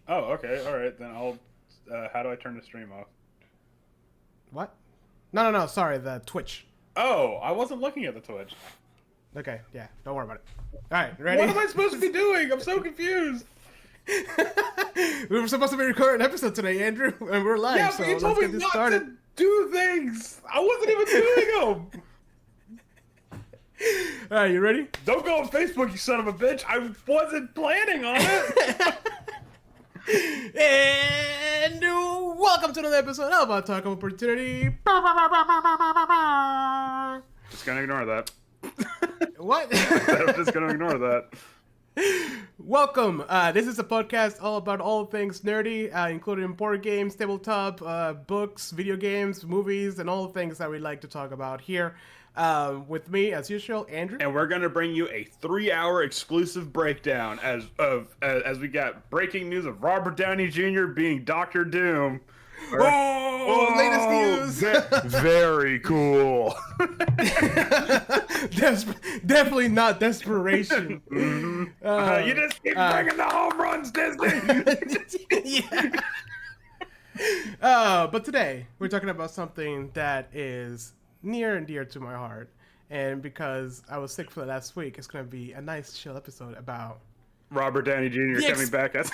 Oh, okay. All right. Then I'll. How do I turn the stream off? What? No. Sorry, the Twitch. Oh, I wasn't looking at the Twitch. Okay, yeah. Don't worry about it. All right, ready? What am I supposed to be doing? I'm so confused. We were supposed to be recording an episode today, Andrew, and we're live. Yeah, so but you told me let's get this not started. to do things. I wasn't even doing them. All right, you ready? Don't go on Facebook, you son of a bitch. I wasn't planning on it. And welcome to another episode of Our Talk of Opportunity. Just gonna ignore that. What? I'm just gonna ignore that. Welcome. This is a podcast all about all things nerdy, including board games, tabletop, books, video games, movies, and all the things that we like to talk about here. With me, as usual, Andrew. And we're gonna bring you a 3-hour exclusive breakdown as we got breaking news of Robert Downey Jr. being Doctor Doom. Latest news. Very cool. Definitely not desperation. You just keep bringing the home runs, Disney. Yeah. But today we're talking about something that is near and dear to my heart, and because I was sick for the last week, it's gonna be a nice chill episode about Robert Downey Jr. coming back as.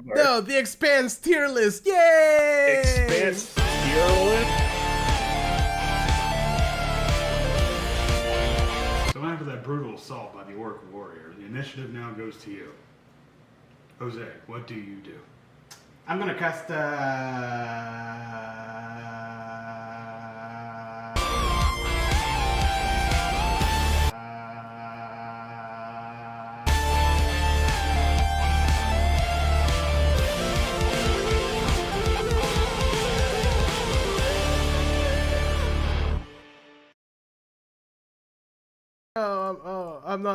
No, the Expanse tier list. Yay! Expanse tier list. So after that brutal assault by the Orc warrior, the initiative now goes to you. Jose, what do you do? I'm gonna cast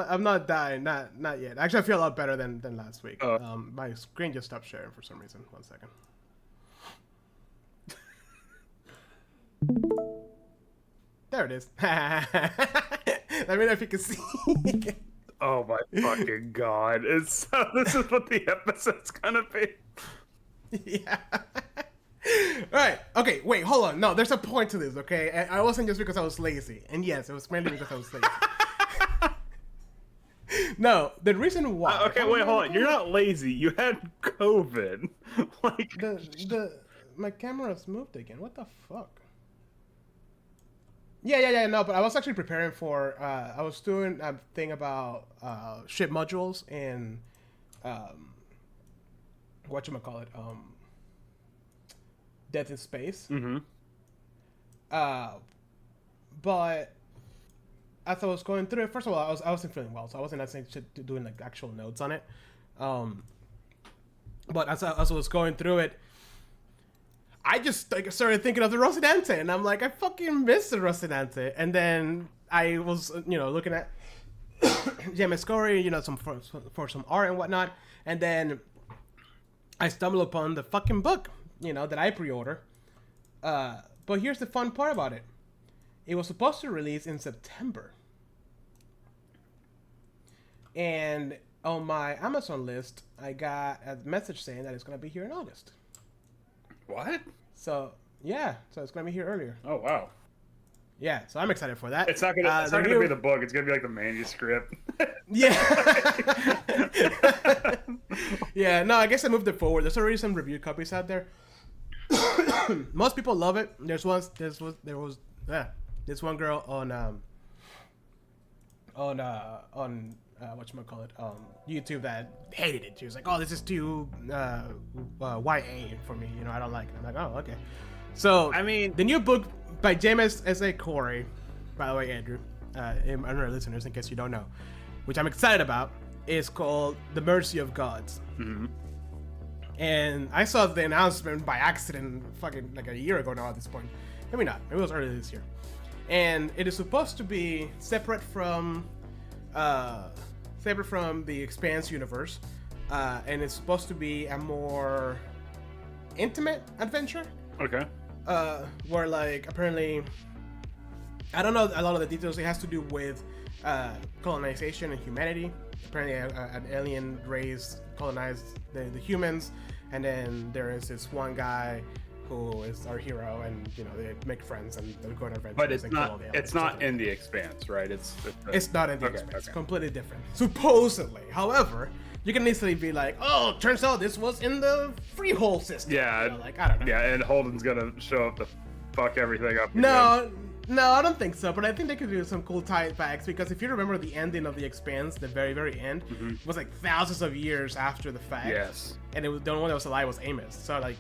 I'm not dying, not yet. Actually, I feel a lot better than last week. My screen just stopped sharing for some reason. 1 second. There it is. Let me know if you can see. Oh my fucking god! This is what the episode's gonna be. Yeah. Right. Okay. Wait. Hold on. No, there's a point to this. Okay. And I wasn't just because I was lazy. And yes, it was mainly because I was lazy. No, the reason why. Okay, wait, hold on. You're not lazy. You had COVID. Like my camera's moved again. What the fuck? Yeah. No, but I was actually preparing for. I was doing a thing about ship modules and whatchamacallit, Death in Space. Mm-hmm. But as I was going through it, first of all, I wasn't feeling well, so I wasn't actually doing like actual notes on it. But as I was going through it, I just like started thinking of the Rocinante, and I'm like, I fucking miss the Rocinante. And then I was, looking at James Corey, some for some art and whatnot, and then I stumbled upon the fucking book, that I pre-order. But here's the fun part about it. It was supposed to release in September. And on my Amazon list, I got a message saying that it's going to be here in August. What? So, yeah. So it's going to be here earlier. Oh, wow. Yeah, so I'm excited for that. It's not gonna be the book. It's gonna be like the manuscript. Yeah. Yeah, no, I guess I moved it forward. There's already some review copies out there. Most people love it. There was this one girl on whatchamacallit, YouTube that hated it. She was like, "Oh, this is too YA for me. I don't like it." I'm like, "Oh, okay." So I mean, the new book by James S.A. Corey, by the way, Andrew, and our listeners, in case you don't know, which I'm excited about, is called The Mercy of Gods. Mm-hmm. And I saw the announcement by accident fucking like a year ago now at this point. Maybe not. Maybe it was earlier this year. And it is supposed to be separate from the Expanse universe. And it's supposed to be a more intimate adventure. Okay. Where like apparently, I don't know a lot of the details. It has to do with colonization and humanity apparently an alien race colonized the humans, and then there is this one guy who is our hero, and they make friends and they go on adventures. But it's and kill all not. the aliens It's or not something. in the Expanse, right? It's not in the okay, Expanse. okay. Completely different. Supposedly. However, you can easily be like, oh, turns out this was in the Freehold system. Yeah. Like, I don't know. Yeah, and Holden's gonna show up to fuck everything up. No, I don't think so. But I think they could do some cool tie-backs, because if you remember the ending of the Expanse, the very, very end, was like thousands of years after the fact. Yes. And it was the only one that was alive was Amos. So like,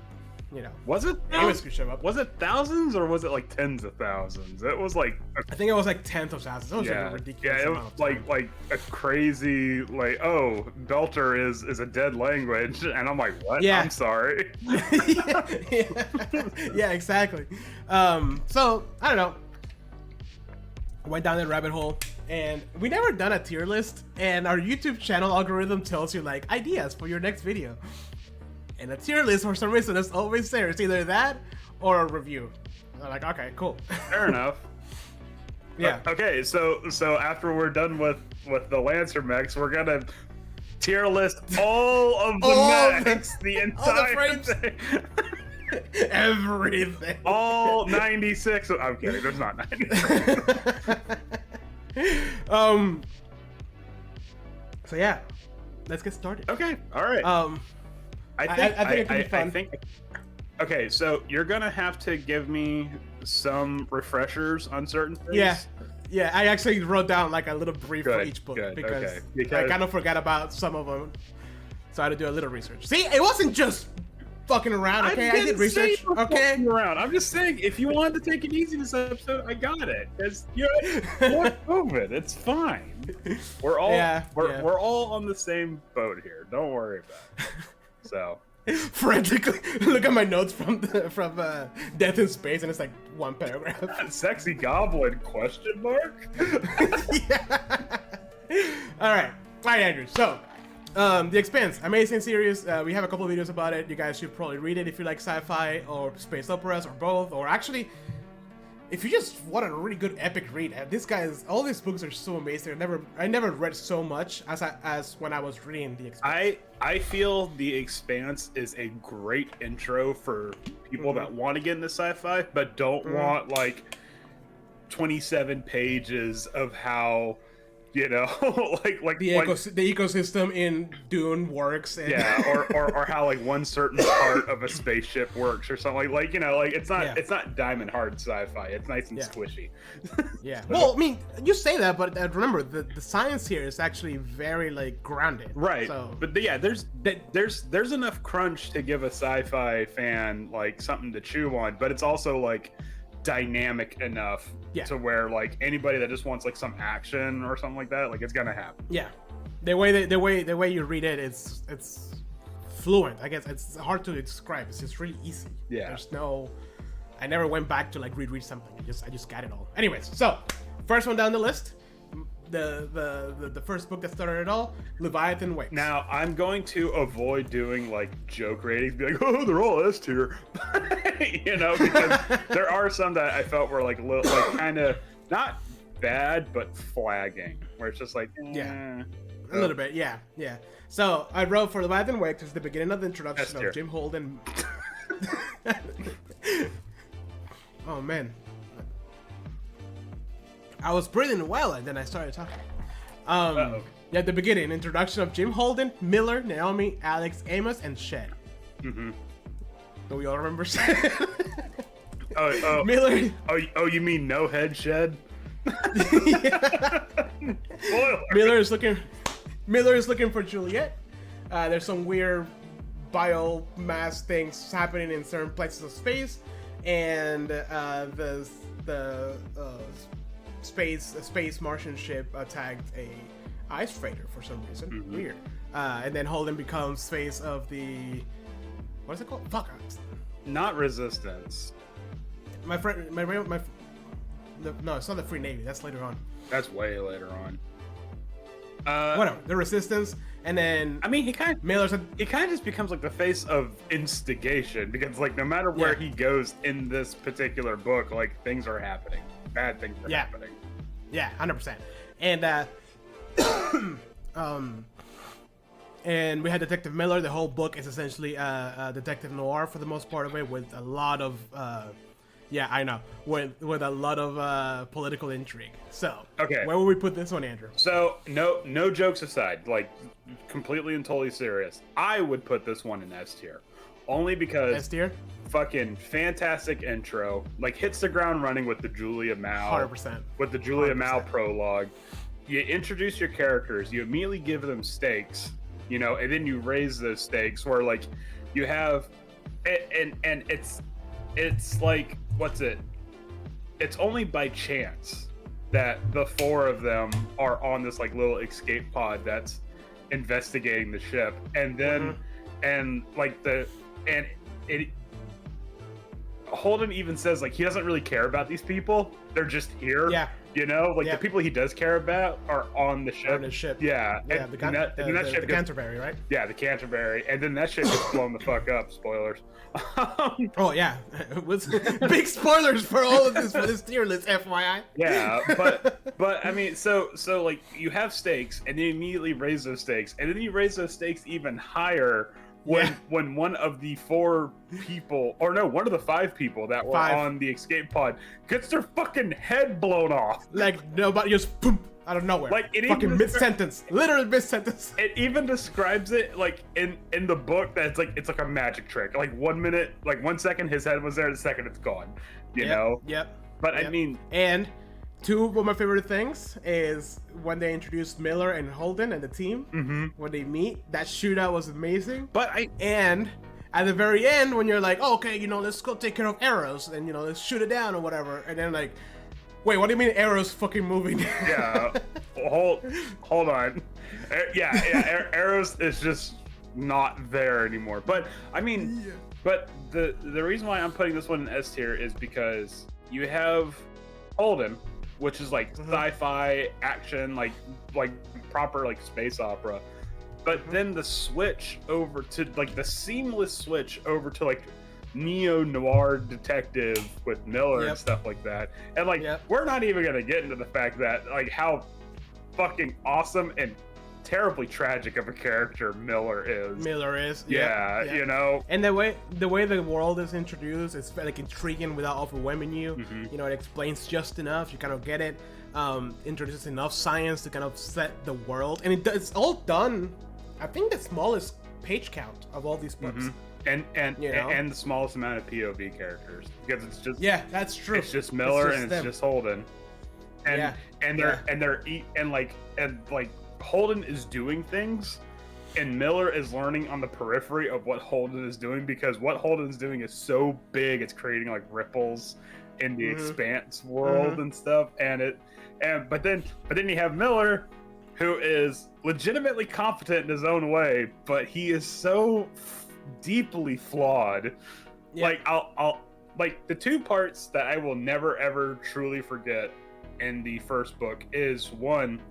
Was it? Amos could show up. Was it thousands or was it like tens of thousands? It was like. I think it was like tenth of thousands. It was like a ridiculous Yeah, it amount was of time. like a crazy Belter is a dead language, and I'm like, what? Yeah. I'm sorry. yeah, exactly. So I don't know. Went down that rabbit hole, and we never done a tier list. And our YouTube channel algorithm tells you like ideas for your next video. And a tier list, for some reason, is always there. It's either that or a review. I'm like, okay, cool. Fair enough. Yeah. Okay, so after we're done with the Lancer mechs, we're gonna tier list all of the All mechs, the entire frames. thing. Everything. All 96. I'm kidding. There's not 96. So yeah, let's get started. Okay. All right. I think it could be fun. I think. Okay, so you're gonna have to give me some refreshers on certain things. Yeah. I actually wrote down like a little brief for Good, each book good, because okay. I Because- kind of forgot about some of them, so I had to do a little research. See, it wasn't just fucking around. Okay, I did research. Okay. Around. I'm just saying, if you wanted to take it easy this episode, I got it. Because move it. It's fine. We're all we're all on the same boat here. Don't worry about it. So. Frantically look at my notes from Death in Space, and it's like one paragraph. Sexy goblin question mark? Yeah. All right, Andrew. So, The Expanse, amazing series. We have a couple of videos about it. You guys should probably read it if you like sci-fi or space operas or both, or actually, if you just want a really good epic read. All these books are so amazing. I never read so much as when I was reading The Expanse. I feel The Expanse is a great intro for people that want to get into sci-fi but don't want like 27 pages of how like The ecosystem in Dune works. And or how like one certain part of a spaceship works or something like it's not diamond hard sci-fi. It's nice and squishy. Yeah. Well, I mean, you say that, but remember the science here is actually very like grounded. Right. So, but yeah, there's enough crunch to give a sci-fi fan like something to chew on, but it's also like dynamic enough to where like anybody that just wants like some action or something like that, like it's gonna happen. Yeah, the way you read it, it's fluent. I guess it's hard to describe. It's just really easy. Yeah. I never went back to like reread something. I just got it all. Anyways, so first one down the list, the first book that started it all, Leviathan Wakes. Now I'm going to avoid doing like joke ratings, be like, oh, they're all S tier, because there are some that I felt were like kind of not bad but flagging, where it's just like a little bit, yeah. So I wrote for Leviathan Wakes is the beginning of the introduction of Jim Holden. Oh man. I was breathing well, and then I started talking. Yeah, the beginning, introduction of Jim Holden, Miller, Naomi, Alex, Amos, and Shed. Mm-hmm. Do we all remember Shed? Oh, Miller. Oh, you mean no head Shed? Miller is looking for Juliet. There's some weird biomass things happening in certain places of space, and the space Martian ship attacked a ice freighter for some reason. Mm-hmm. Weird. And then Holden becomes face of the what is it called? Fuck. Not Resistance. No, it's not the Free Navy. That's later on. That's way later on. Whatever. The Resistance, and then I mean, he kind Miller's of just becomes like the face of instigation, because like no matter where he goes in this particular book, like things are happening, bad things are happening. Yeah, 100%. And And we had Detective Miller. The whole book is essentially detective noir for the most part of it, with a lot of with a lot of political intrigue. So, okay, where would we put this one, Andrew? So no jokes aside, like completely and totally serious, I would put this one in S tier, only because S tier, fucking fantastic intro, like hits the ground running with the Julia Mao, 100%, with the Julia 100%. Mao prologue. You introduce your characters, you immediately give them stakes, you know, and then you raise those stakes where like you have, and it's like, what's it? It's only by chance that the four of them are on this like little escape pod that's investigating the ship, and then Holden even says like he doesn't really care about these people; they're just here. Yeah. You know, like the people he does care about are on the ship. On the ship. Yeah. Yeah, the Canterbury, right? Yeah, the Canterbury, and then that ship gets blown the fuck up. Spoilers. Oh yeah, it was big spoilers for all of this for this tier list, FYI. Yeah, but I mean, so like you have stakes, and then you immediately raise those stakes, and then you raise those stakes even higher when one of the four people, or no, one of the five people that were on the escape pod gets their fucking head blown off. Like nobody, just boom, out of nowhere. Like it fucking mid-sentence, literally mid-sentence. It even describes it like in the book that it's like a magic trick. Like 1 minute, like 1 second his head was there, the second it's gone. You know? Yep. But I mean, and two of my favorite things is when they introduced Miller and Holden and the team. When they meet, that shootout was amazing. And at the very end, when you're like, oh, okay, you know, let's go take care of Arrows, and you know, let's shoot it down or whatever, and then like, wait, what do you mean Arrow's fucking moving? Yeah, hold on. Arrows is just not there anymore. But I mean, but the reason why I'm putting this one in S tier is because you have Holden, which is like sci-fi action, like proper like space opera. But then the switch over to like the seamless switch over to like neo-noir detective with Miller and stuff like that. And like we're not even gonna get into the fact that like how fucking awesome and terribly tragic of a character Miller is. Yeah, you know. And the way the world is introduced, it's like intriguing without overwhelming you. You know, it explains just enough, you kind of get it. Introduces enough science to kind of set the world, and it's all done. I think the smallest page count of all these books. And you know? And the smallest amount of POV characters, because it's just that's true. It's just Miller it's just Holden, and Holden is doing things, and Miller is learning on the periphery of what Holden is doing, because what Holden is doing is so big, it's creating like ripples in the Expanse world and stuff, but then you have Miller, who is legitimately competent in his own way, but he is so deeply flawed. Like I'll like the two parts that I will never ever truly forget in the first book is one,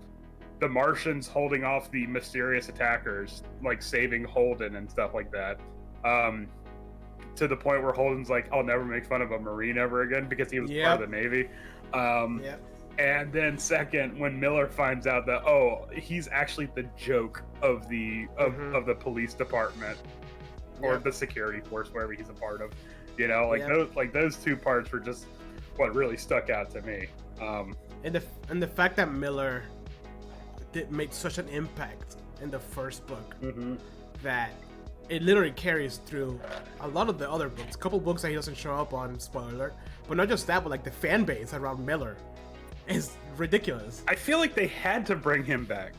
the Martians holding off the mysterious attackers, like saving Holden and stuff like that, to the point where Holden's like, I'll never make fun of a Marine ever again because he was part of the Navy. And then second, when Miller finds out that he's actually the joke of the police department or the security force, wherever he's a part of, you know, like those two parts were just what really stuck out to me. And the fact that Miller made such an impact in the first book that it literally carries through a lot of the other books. A couple books that he doesn't show up on, spoiler alert. But not just that, but like the fan base around Miller is ridiculous. I feel like they had to bring him back.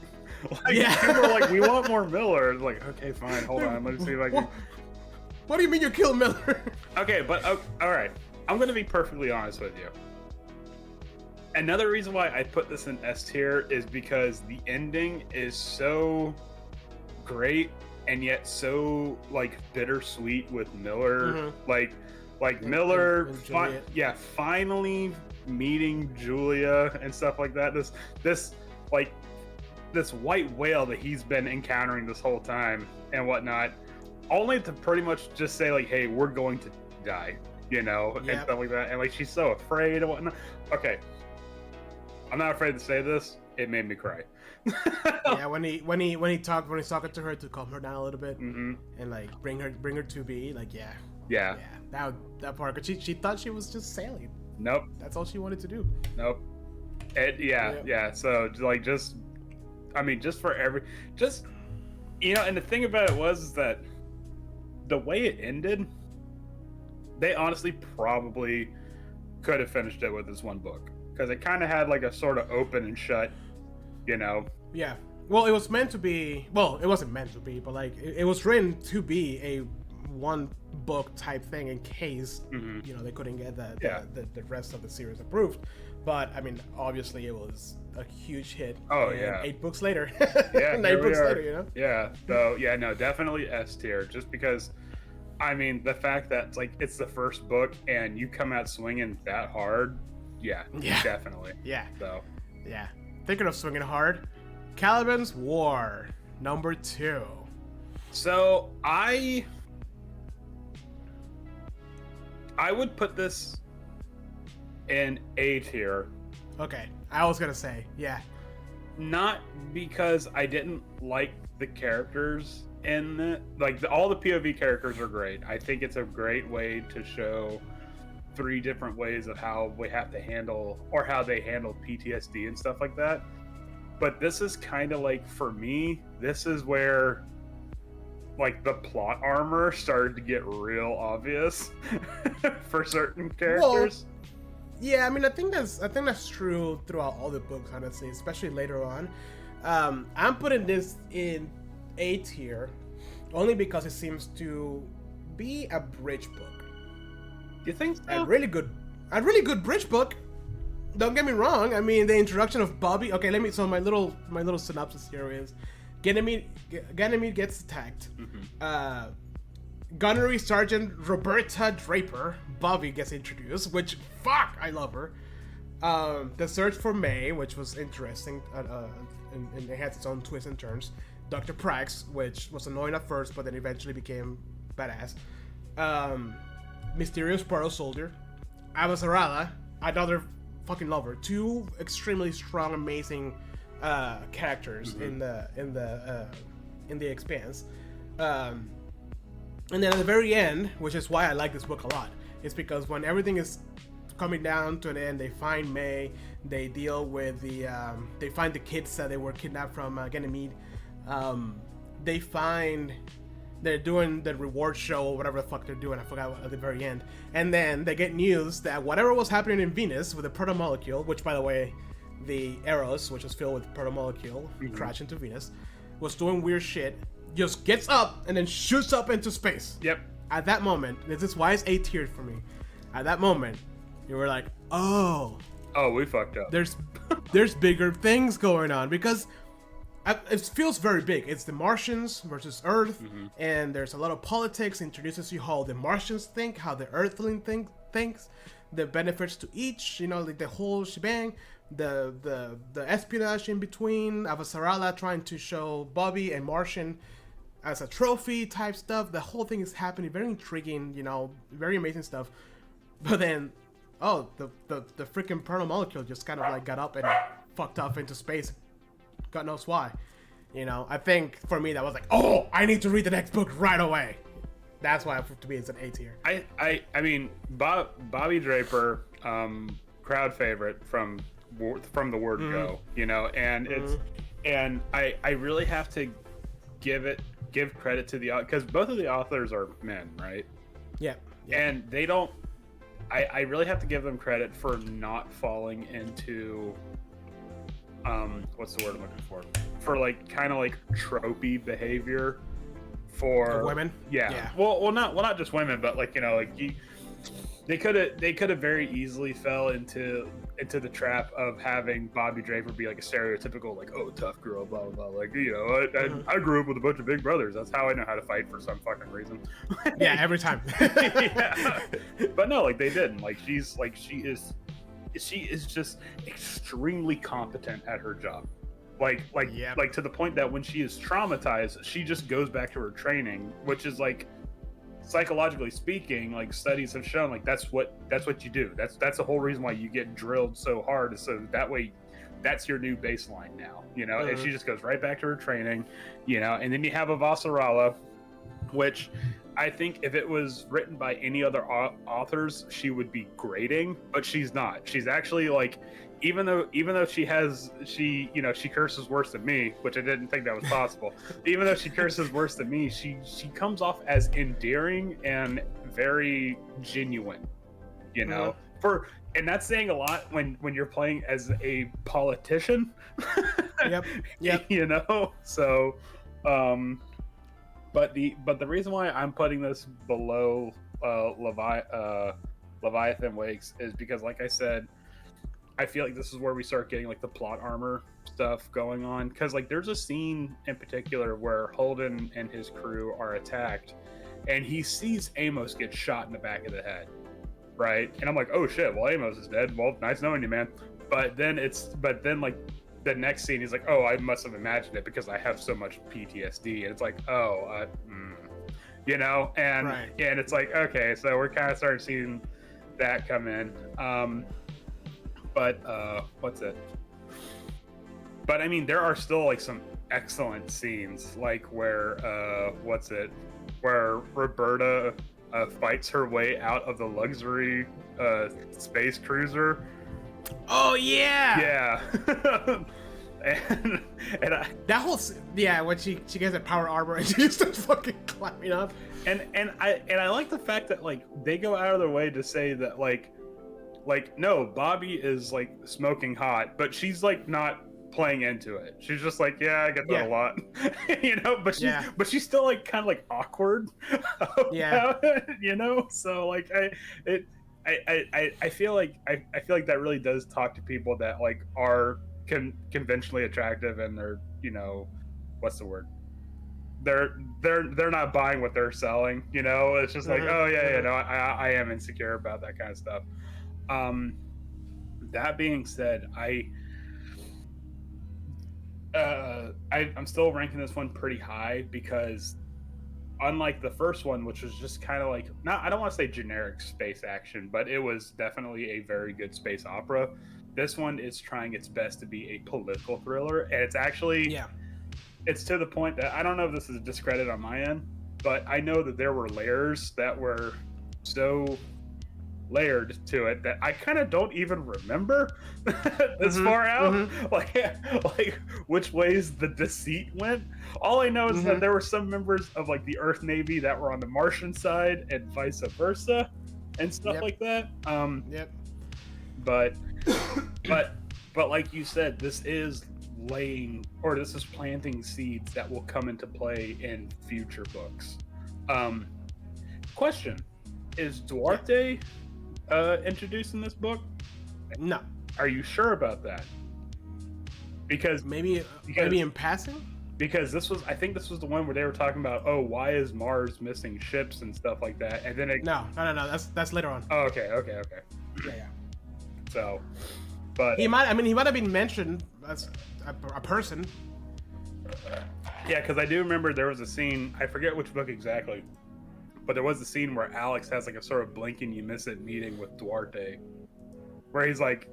People were like, we want more Miller. It's like, okay, fine, hold on, let me see if I can. What do you mean you killed Miller? Okay, but all right, I'm gonna be perfectly honest with you. Another reason why I put this in S tier is because the ending is so great and yet so like bittersweet with Miller. Like Miller, finally meeting Julia and stuff like that. This white whale that he's been encountering this whole time and whatnot, only to pretty much just say like, hey, we're going to die, you know, and stuff like that. And like she's so afraid and whatnot. Okay, I'm not afraid to say this, it made me cry. Yeah, when he's talking to her to calm her down a little bit and like bring her to be like yeah that part, because she thought she was just sailing. Nope. That's all she wanted to do. Nope. So like just and the thing about it was is that the way it ended, they honestly probably could have finished it with this one book, because it kind of had like a sort of open and shut, Yeah. Well, it was meant to be. Well, it wasn't meant to be, but like it was written to be a one book type thing in case they couldn't get the rest of the series approved. But I mean, obviously, it was a huge hit. Oh yeah. 8 books later. Yeah. 8 books later, Yeah. So yeah, no, definitely S tier, just because. I mean, the fact that it's the first book and you come out swinging that hard, yeah, definitely. Yeah. So. Yeah. Thinking of swinging hard, Caliban's War, number 2. So I would put this in A tier. Okay, I was gonna say, yeah. Not because I didn't like the characters in it. All the POV characters are great. I think it's a great way to show 3 different ways of how we have to handle, or how they handle PTSD and stuff like that. But this is kind of like, for me, this is where the plot armor started to get real obvious for certain characters. Well, yeah, I mean, I think that's true throughout all the books, honestly, especially later on. I'm putting this in A tier only because it seems to be a bridge book. You think so? A really good bridge book. Don't get me wrong. I mean, the introduction of Bobby. Okay, so my little synopsis here is Ganymede gets attacked. Gunnery Sergeant Roberta Draper, Bobby, gets introduced, which, fuck, I love her. The search for May, which was interesting, and it had its own twists and turns. Dr. Prax, which was annoying at first, but then eventually became badass. Mysterious Sparrow Soldier. Avasarala, another fucking lover. 2 extremely strong, amazing characters in the Expanse. And then at the very end, which is why I like this book a lot, is because when everything is coming down to an end, they find May, they deal with they find the kids that they were kidnapped from Ganymede. They're doing the reward show or whatever the fuck they're doing, I forgot at the very end. And then they get news that whatever was happening in Venus with the protomolecule, which by the way, the Eros, which was filled with protomolecule, crashed into Venus, was doing weird shit, just gets up and then shoots up into space. Yep. At that moment, this is why it's A tiered for me. At that moment, you were like, oh, we fucked up. There's bigger things going on, because it feels very big. It's the Martians versus Earth, and there's a lot of politics. Introduces you how the Martians think, how the Earthling thinks, the benefits to each, the whole shebang. The espionage in between, Avasarala trying to show Bobby and Martian as a trophy type stuff. The whole thing is happening, very intriguing, very amazing stuff. But then, the freaking protomolecule just kind of got up and fucked off into space. God knows why. I think for me that was I need to read the next book right away. That's why to me it's an A tier. I mean, Bobby Draper, crowd favorite from the word go, and it's and I really have to give credit to the author, because both of the authors are men, right? Yeah. And they don't. I really have to give them credit for not falling into what's the word I'm looking for? For kind of tropey behavior for women. Yeah. Well, not just women, but they could have very easily fell into the trap of having Bobby Draper be a stereotypical tough girl, blah blah blah. I grew up with a bunch of big brothers. That's how I know how to fight for some fucking reason. Yeah, every time. Yeah. But no, they didn't. She is just extremely competent at her job. To the point that when she is traumatized, she just goes back to her training, which is psychologically speaking, studies have shown that's what you do. That's the whole reason why you get drilled so hard, is so that way that's your new baseline now, and she just goes right back to her training, and then you have a Vasarala, which I think if it was written by any other authors, she would be grading, but she's not. She's actually like, even though she curses worse than me, which I didn't think that was possible. Even though she curses worse than me, she comes off as endearing and very genuine, and that's saying a lot when you're playing as a politician. Yep. So but the reason why I'm putting this below Leviathan Wakes is because, like I said, I feel like this is where we start getting like the plot armor stuff going on, because like there's a scene in particular where Holden and his crew are attacked and he sees Amos get shot in the back of the head, right? And I'm like, oh shit, well Amos is dead, well nice knowing you, man. But then like the next scene he's like, oh, I must have imagined it because I have so much PTSD, and it's like, oh and right. and it's like, okay, so we're kind of starting seeing that come in. But I mean, there are still like some excellent scenes, like where Roberta fights her way out of the luxury space cruiser. Oh yeah. and that whole when she gets a power armor and she just starts fucking climbing up. And I like the fact that like they go out of their way to say that like no, Bobby is like smoking hot, but she's like not playing into it. She's just like, yeah, I get that a lot. But she's still like kind of like awkward. So like I feel like that really does talk to people that like are conventionally attractive, and they're, what's the word? They're not buying what they're selling. It's just like, I am insecure about that kind of stuff. That being said, I'm still ranking this one pretty high because, unlike the first one, which was just kind of like, I don't want to say generic space action, but it was definitely a very good space opera. This one is trying its best to be a political thriller, and it's actually, it's to the point that I don't know if this is a discredit on my end, but I know that there were layers that were so layered to it that I kind of don't even remember this far out, like which ways the deceit went. All I know is that there were some members of like the Earth Navy that were on the Martian side and vice versa and stuff like that. But like you said, this is planting seeds that will come into play in future books. Question: is Duarte introduced in this book? No. Are you sure about that? Because maybe in passing. Because I think this was the one where they were talking about, oh, why is Mars missing ships and stuff like that, and then no. That's later on. Oh, okay. Yeah. So, but he might have been mentioned as a person. Yeah, because I do remember there was a scene. I forget which book exactly. But there was a scene where Alex has like a sort of blink and you miss it meeting with Duarte, where he's like,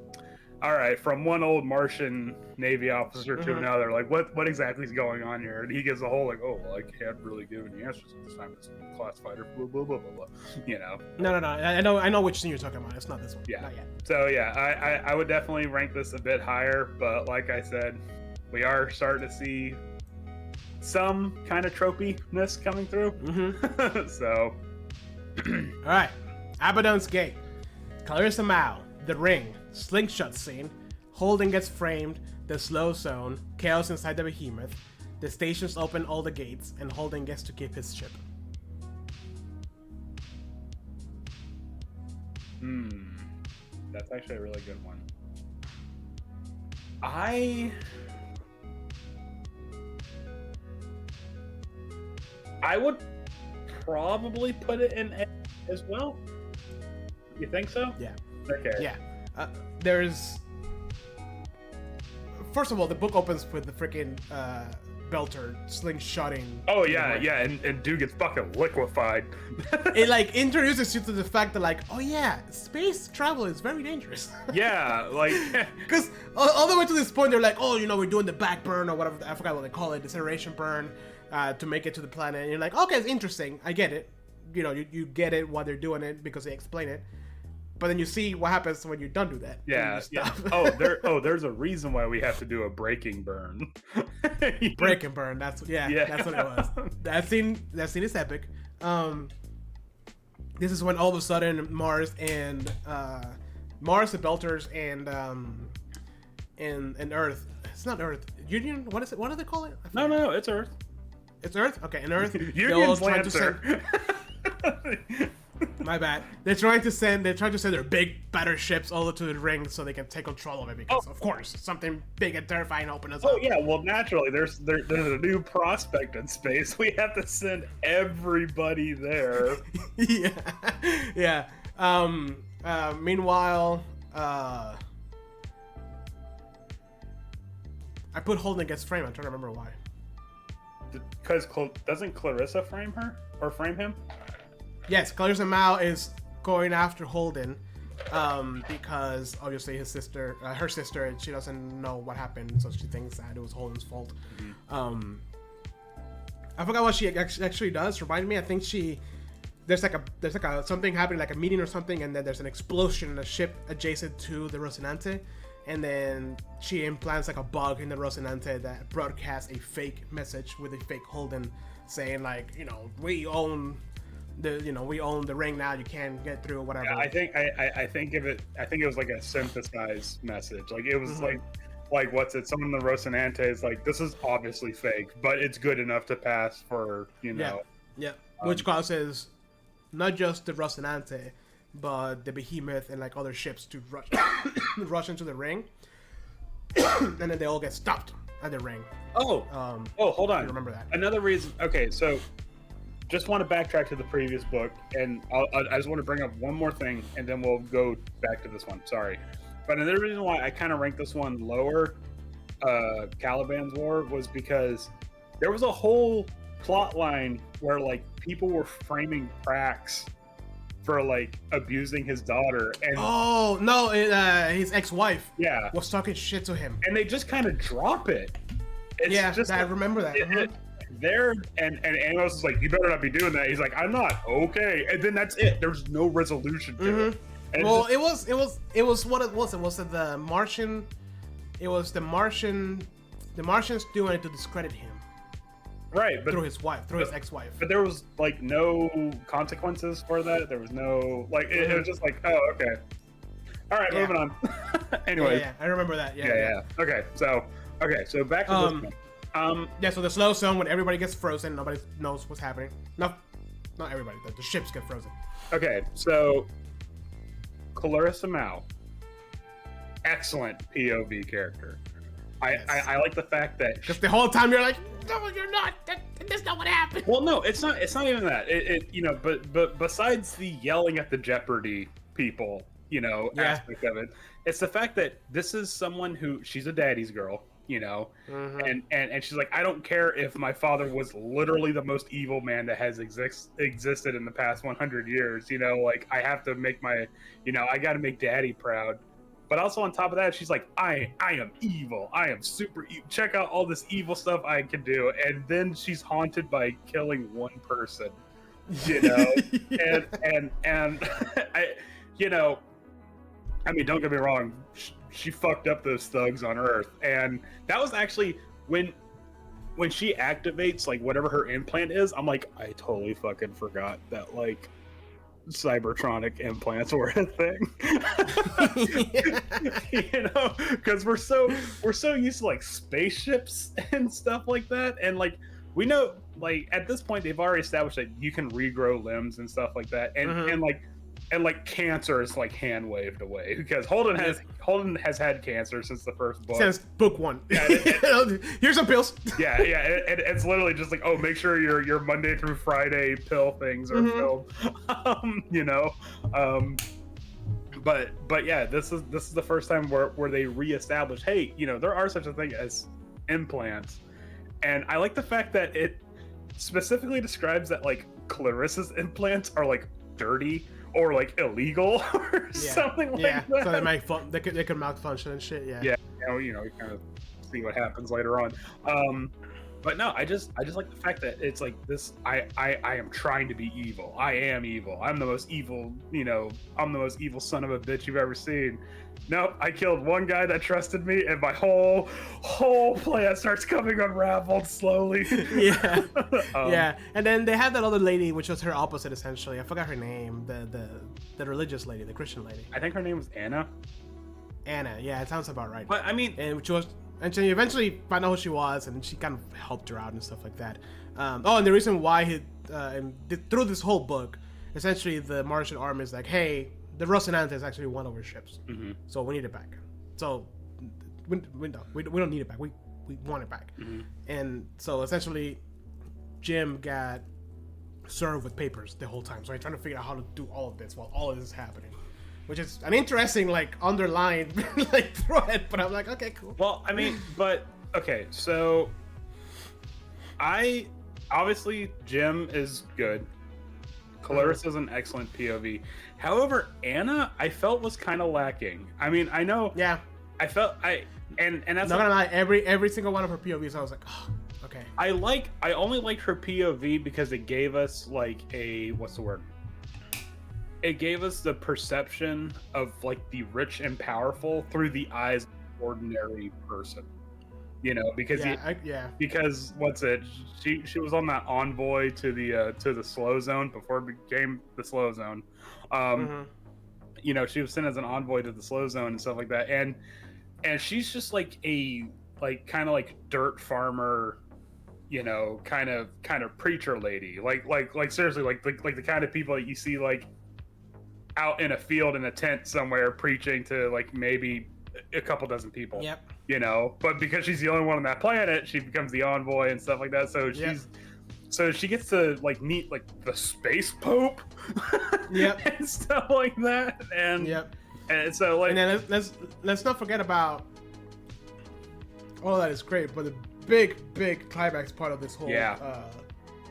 all right, from one old Martian Navy officer to another, like what exactly is going on here? And he gives a whole like, oh, well, I can't really give any answers at this time. It's classified or blah, blah, blah, blah, blah, No. I know which scene you're talking about. It's not this one. Yeah. Not yet. So yeah, I would definitely rank this a bit higher, but like I said, we are starting to see some kind of tropiness coming through. So all right, Abaddon's Gate, Clarissa Mao, The Ring, Slingshot Scene, Holden gets framed, The Slow Zone, Chaos inside the Behemoth, the stations open all the gates, and Holden gets to keep his ship. That's actually a really good one. I would probably put it in A as well. You think so? Yeah. Okay. Yeah. There's... First of all, the book opens with the freaking Belter slingshotting. Oh yeah, and dude gets fucking liquefied. It like introduces you to the fact that like, oh yeah, space travel is very dangerous. Yeah, like because all the way to this point they're like, oh, we're doing the back burn or whatever, I forgot what they call it, deceleration burn, to make it to the planet. And you're like, okay, it's interesting, I get it. You get it while they're doing it because they explain it. But then you see what happens when you don't do that. Yeah. There's a reason why we have to do a breaking burn. Break and burn. That's what it was. That scene is epic. This is when all of a sudden Mars, the Belters, and Earth. It's not Earth. Union. What is it? What do they call it? No, it's Earth. It's Earth. Okay, and Earth. Union's Lancer. My bad. They're trying to send their big, better ships over to the ring so they can take control of it because, of course, something big and terrifying open us up. Oh yeah, well naturally, there's a new prospect in space. We have to send everybody there. yeah. Meanwhile, I put Holden against Frame. I'm trying to remember why. Because doesn't Clarissa frame her or frame him? Yes, Clarissa Mao is going after Holden because obviously her sister, and she doesn't know what happened, so she thinks that it was Holden's fault. Mm-hmm. I forgot what she actually does. Remind me. I think there's like a something happening, like a meeting or something, and then there's an explosion in a ship adjacent to the Rocinante, and then she implants like a bug in the Rocinante that broadcasts a fake message with a fake Holden saying like, we own the ring now. You can't get through or whatever. Yeah, I think it was like a synthesized message. Like it was mm-hmm. like what's it? Someone in the Rocinante is like, this is obviously fake, but it's good enough to pass for Yeah. Which causes not just the Rocinante, but the Behemoth and like other ships to rush into the ring, and then they all get stopped at the ring. Hold on. Remember that. Another reason. Okay, so. Just want to backtrack to the previous book, and I just want to bring up one more thing, and then we'll go back to this one. Sorry. But another reason why I kind of ranked this one lower, Caliban's War, was because there was a whole plot line where, like, people were framing Prax for, like, abusing his daughter. And oh, no, his ex-wife was talking shit to him. And they just kind of drop it. It's I remember that. There and Amos is like, you better not be doing that. He's like, I'm not. Okay, and then that's it. There's no resolution to it. And well, it was what it was. It was the Martian. It was the Martians doing it to discredit him. Right, but through his ex-wife. But there was like no consequences for that. There was no like. It was just like, oh, okay. All right, moving on. Anyway. Yeah, I remember that. Yeah. Okay, so back to this one. So the slow zone when everybody gets frozen, nobody knows what's happening. No, not everybody. The ships get frozen. Okay, so Clarissa Mao, excellent POV character. I like the fact that because the whole time you're like, no, you're not. That's not what happened. Well, no, it's not. It's not even that. But besides the yelling at the Jeopardy people, aspect of it, it's the fact that this is someone who she's a daddy's girl. Mm-hmm. and she's like, I don't care if my father was literally the most evil man that has existed in the past 100 years. Like I have to make my, I got to make daddy proud. But also on top of that, she's like, I am evil. I am super evil. Check out all this evil stuff I can do. And then she's haunted by killing one person, and I mean, don't get me wrong. She fucked up those thugs on Earth, and that was actually when she activates like whatever her implant is. I'm like, I totally fucking forgot that like Cybertronic implants were a thing. Because we're so used to like spaceships and stuff like that, and like we know like at this point they've already established that you can regrow limbs and stuff like that, and like cancer is like hand waved away because Holden has had cancer since the first book. Since book 1. Yeah, here's some pills. Yeah, it's literally just like, oh, make sure your Monday through Friday pill things are filled. But yeah, this is the first time where they reestablish, hey, there are such a thing as implants, And I like the fact that it specifically describes that like Clarissa's implants are like dirty or like illegal or something like that. So they could malfunction and shit. Yeah, you kind of see what happens later on. But no, I just like the fact that it's like this. I am trying to be evil. I am evil. I'm the most evil. I'm the most evil son of a bitch you've ever seen. Nope, I killed one guy that trusted me, and my whole plan starts coming unraveled slowly. Yeah, yeah. And then they had that other lady, which was her opposite essentially. I forgot her name. The religious lady, the Christian lady. I think her name was Anna. Anna, yeah, it sounds about right. But I mean, and she eventually found out who she was, and she kind of helped her out and stuff like that. And the reason why through this whole book, essentially the Martian army is like, hey, the Rocinante is actually one of our ships, so we need it back. So we don't need it back. We want it back. And so essentially, Jim got served with papers the whole time. So he's trying to figure out how to do all of this while all of this is happening. Which is an interesting, like, underlined, like, thread, but I'm like, okay, cool. Well, I mean, but, okay, so, obviously, Jim is good. Clarissa's an excellent POV. However, Anna, I felt was kind of lacking. I mean, I know. Yeah. I felt, and that's not gonna lie, every single one of her POVs, I was like, oh, okay. I only liked her POV because it gave us, like, what's the word? It gave us the perception of like the rich and powerful through the eyes of an ordinary person, because because what's it? She was on that envoy to the slow zone before it became the slow zone. She was sent as an envoy to the slow zone and stuff like that, and she's just like a kind of like dirt farmer, kind of preacher lady, like seriously, like the kind of people that you see like out in a field in a tent somewhere preaching to like maybe a couple dozen people. Yep. But because she's the only one on that planet, she becomes the envoy and stuff like that. So so she gets to like meet like the space pope. Yep. And stuff like that. And and so like, and then let's not forget about all that is great, but the big climax part of this whole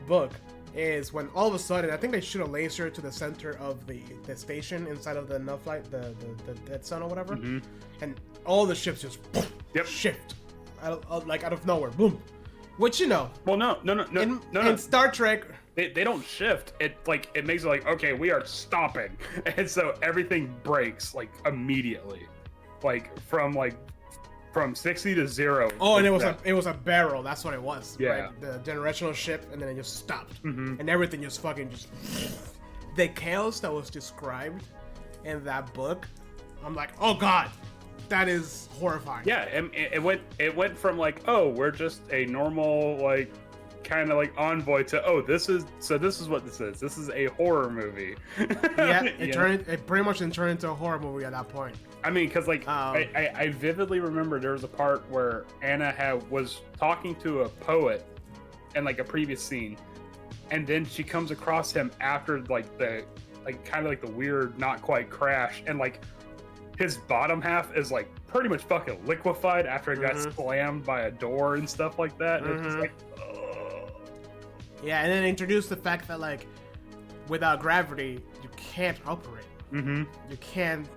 book is when all of a sudden, I think they shoot a laser to the center of the station inside of the Nufflight, the Dead Sun or whatever, and all the ships just shift out of nowhere, boom. Which well, no. In Star Trek, they don't shift. It makes it like, okay, we are stopping, and so everything breaks like immediately, from 60 to 0. Oh, and it was a barrel. That's what it was. Yeah. Right? The generational ship, and then it just stopped, and everything just the chaos that was described in that book. I'm like, oh god, that is horrifying. Yeah, it went from like, oh, we're just a normal like kind of like envoy to this is what this is. This is a horror movie. Yeah, it pretty much turned into a horror movie at that point. I mean, because like I vividly remember there was a part where Anna was talking to a poet in like a previous scene, and then she comes across him after like the kind of like the weird not quite crash, and like his bottom half is like pretty much fucking liquefied after it got slammed by a door and stuff like that. And it's just like, yeah, and then introduce the fact that like without gravity you can't operate. You can't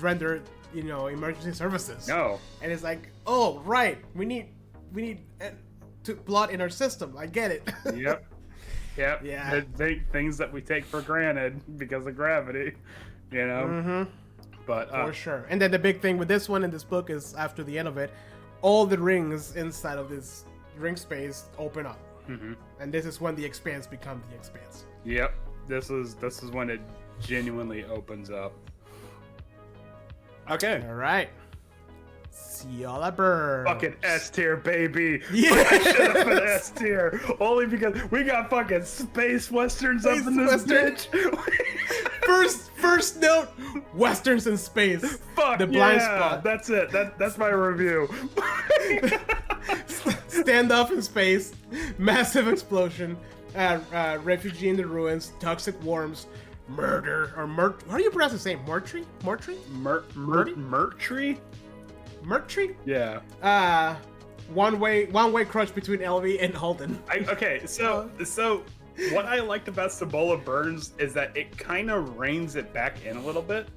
render emergency services. No. And it's like, oh right, we need blood in our system. I get it. Yep. Yeah. Things that we take for granted because of gravity, But for sure. And then the big thing with this one in this book is after the end of it, all the rings inside of this ring space open up. And this is when the Expanse becomes the Expanse. Yep. This is when it genuinely opens up. Okay. All right. See y'all at Burr. Fucking S tier, baby. Yeah. I should have been S tier. Only because we got fucking space westerns up in this bitch. First note, westerns in space. Fuck the blind spot. That's it. That's my review. Standoff in space, massive explosion, refugee in the ruins, toxic worms, murder or how do you pronounce his name? Murtry? Murtry? Murtry? Yeah. one way crush between LV and Holden. Okay, so what I liked about Cibola Burns is that it kind of reins it back in a little bit.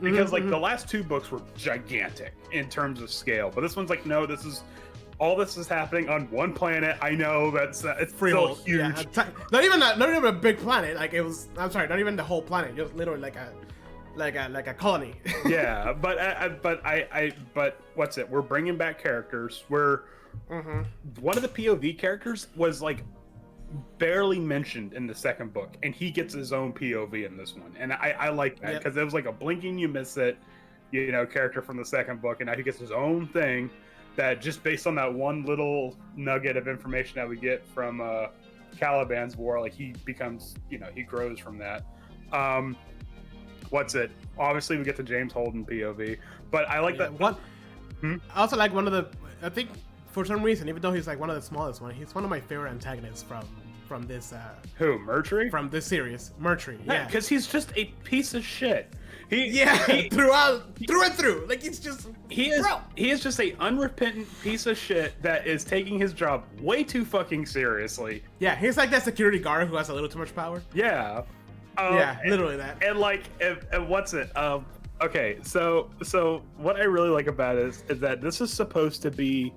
Because like the last 2 books were gigantic in terms of scale, but this one's like, no, this is happening on one planet. I know it's still huge. Yeah, not even a big planet. Like it was. I'm sorry, not even the whole planet. Just literally like a colony. Yeah, but what's it? We're bringing back characters. One of the POV characters was like barely mentioned in the second book, and he gets his own POV in this one, and I like that because it was like a blinking you miss it, character from the second book, and now he gets his own thing that just based on that one little nugget of information that we get from Caliban's war, like he becomes, he grows from that. What's it? Obviously, we get the James Holden POV, but I like that. What? I also like one of the. I think for some reason, even though he's like one of the smallest one, he's one of my favorite antagonists from this. Who? Mercury? From this series, Mercury. Yeah, because he's just a piece of shit. Through and through. Like he is just a unrepentant piece of shit that is taking his job way too fucking seriously. Yeah, he's like that security guard who has a little too much power. Yeah. Literally that. And like, and what's it? Okay, so what I really like about it is that this is supposed to be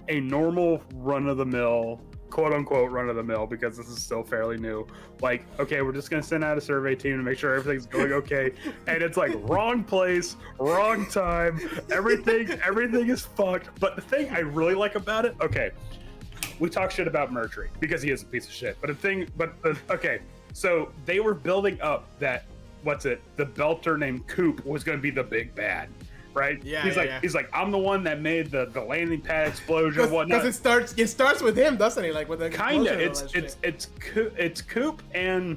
a normal run-of-the-mill, quote-unquote run-of-the-mill, because this is still fairly new. Like, okay, we're just gonna send out a survey team to make sure everything's going okay, and it's like wrong place, wrong time, everything is fucked. But the thing I really like about it, okay, we talk shit about Mercury because he is a piece of shit. Okay, so they were building up that, the Belter named Coop was gonna be the big bad. Right? Yeah. He's like, I'm the one that made the landing pad explosion and whatnot. Because it starts with him, doesn't he? Like with the kinda. It's Coop and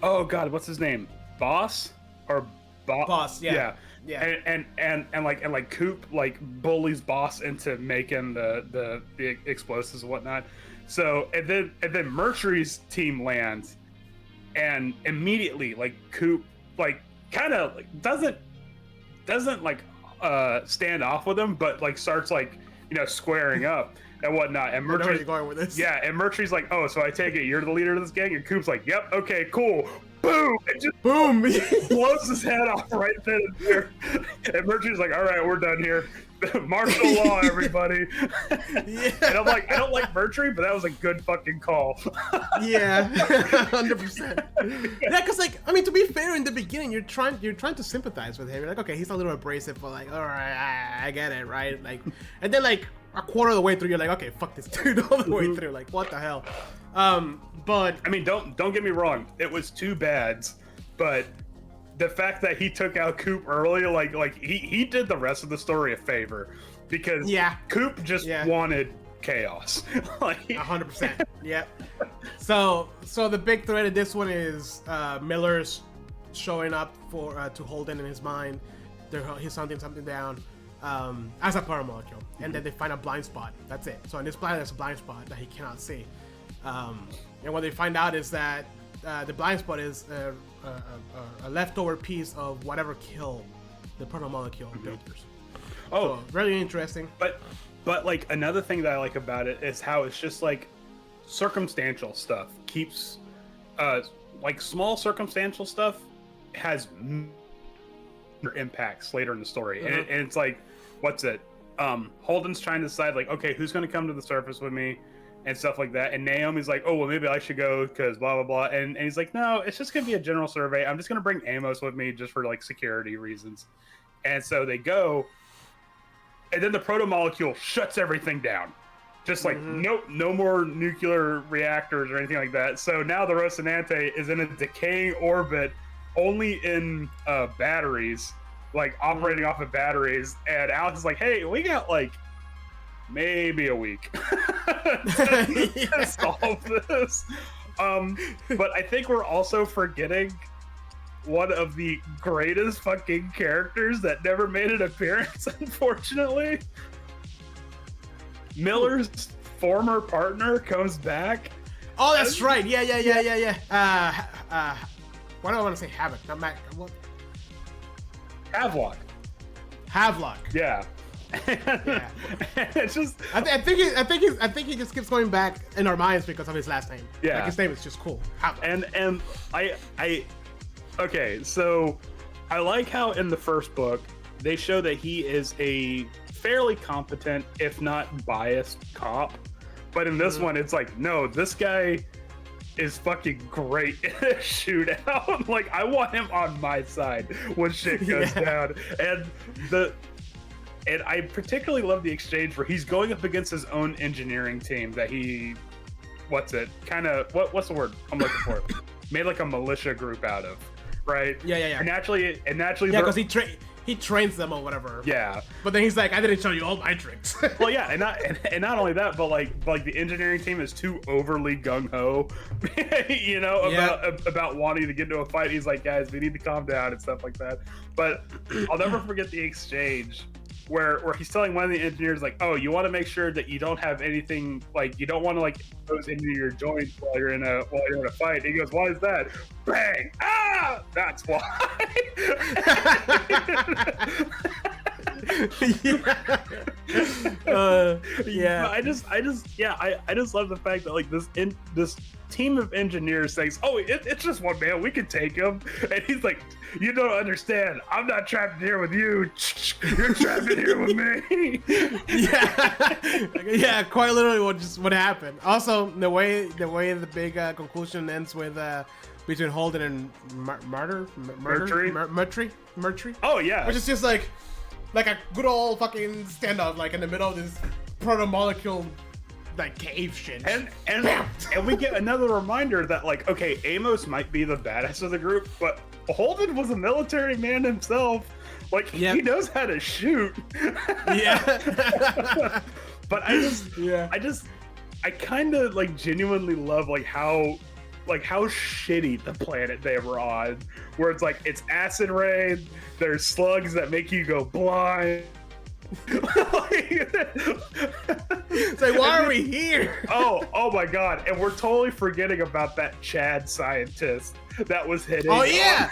oh god, what's his name? Boss or Boss? Yeah. And like Coop like bullies Boss into making the explosives and whatnot. So and then Mercury's team lands, and immediately like Coop like kind of like doesn't like stand off with him, but like starts like squaring up and whatnot. And Mercury's going with this. Yeah, and Mercury's like, oh, so I take it you're the leader of this gang? And Coop's like, yep, okay, cool. Boom! And just boom! blows his head off right then and there. And Mercury's like, all right, we're done here. Martial law, everybody. Yeah. And I'm like, I don't like Mercury, but that was a good fucking call. Yeah, 100%. Yeah, because like, I mean, to be fair, in the beginning, you're trying to sympathize with him. You're like, okay, he's a little abrasive, but like, all right, I get it, right? Like, and then like a quarter of the way through, you're like, okay, fuck this dude all the way through. Like, what the hell? But I mean, don't get me wrong. It was 2 bads, but the fact that he took out Coop early, like he did the rest of the story a favor, because Coop just wanted chaos. Like 100%. Yep. So the big threat of this one is Miller's showing up to Holden in his mind. He's hunting something down as a power molecule, and then they find a blind spot. That's it. So on this planet, there's a blind spot that he cannot see. And what they find out is that the blind spot is a leftover piece of whatever killed the protomolecule builders. Oh, so, really interesting. But like another thing that I like about it is how it's just like circumstantial stuff keeps like small circumstantial stuff has impacts later in the story. And it's like, what's it? Holden's trying to decide like, okay, who's going to come to the surface with me and stuff like that. And Naomi's like, oh, well, maybe I should go because blah, blah, blah. And he's like, no, it's just going to be a general survey. I'm just going to bring Amos with me just for like security reasons. And so they go, and then the proto-molecule shuts everything down. Just like, nope, no more nuclear reactors or anything like that. So now the Rocinante is in a decaying orbit only in batteries, like operating off of batteries. And Alex is like, hey, we got like maybe a week to solve this. But I think we're also forgetting one of the greatest fucking characters that never made an appearance, unfortunately. Miller's former partner comes back. Oh, that's right. Yeah. Why do I want to say Havoc? Not Mac. What? Havelock. Havelock. Yeah. Yeah. It's just I think he just keeps going back in our minds because of his last name. Yeah. Like his name is just cool. and I okay, so I like how in the first book they show that he is a fairly competent, if not biased, cop. But in this one, it's like, no, this guy is fucking great in a shootout. Like, I want him on my side when shit goes down. And I particularly love the exchange where he's going up against his own engineering team that he, what's the word I'm looking for? Made like a militia group out of, right? Yeah. And naturally, Yeah, because he trains them or whatever. Yeah. But then he's like, I didn't show you all my tricks. Well, yeah, and not only that, but like the engineering team is too overly gung ho, you know, about wanting to get into a fight. He's like, guys, we need to calm down and stuff like that. But I'll never forget the exchange where he's telling one of the engineers, like, oh, you want to make sure that you don't have anything, like, you don't want to like goes into your joints while you're in a fight. And he goes, why is that? Bang! Ah, that's why. Yeah. I just love the fact that like this team of engineers thinks, oh, it's just one man, we can take him, and he's like, you don't understand, I'm not trapped in here with you, you're trapped in here with me. Yeah, quite literally what happened. Also, the way the big conclusion ends with between Holden and Murtry. Oh yeah, which is just like a good old fucking standoff, like in the middle of this proto-molecule like cave shit. And we get another reminder that like, okay, Amos might be the badass of the group, but Holden was a military man himself. Like, he knows how to shoot. Yeah. But I kind of like genuinely love like how shitty the planet they were on, where it's like, it's acid rain, there's slugs that make you go blind. It's like, why are we here? Oh my god, and we're totally forgetting about that Chad scientist that was hitting. Oh yeah.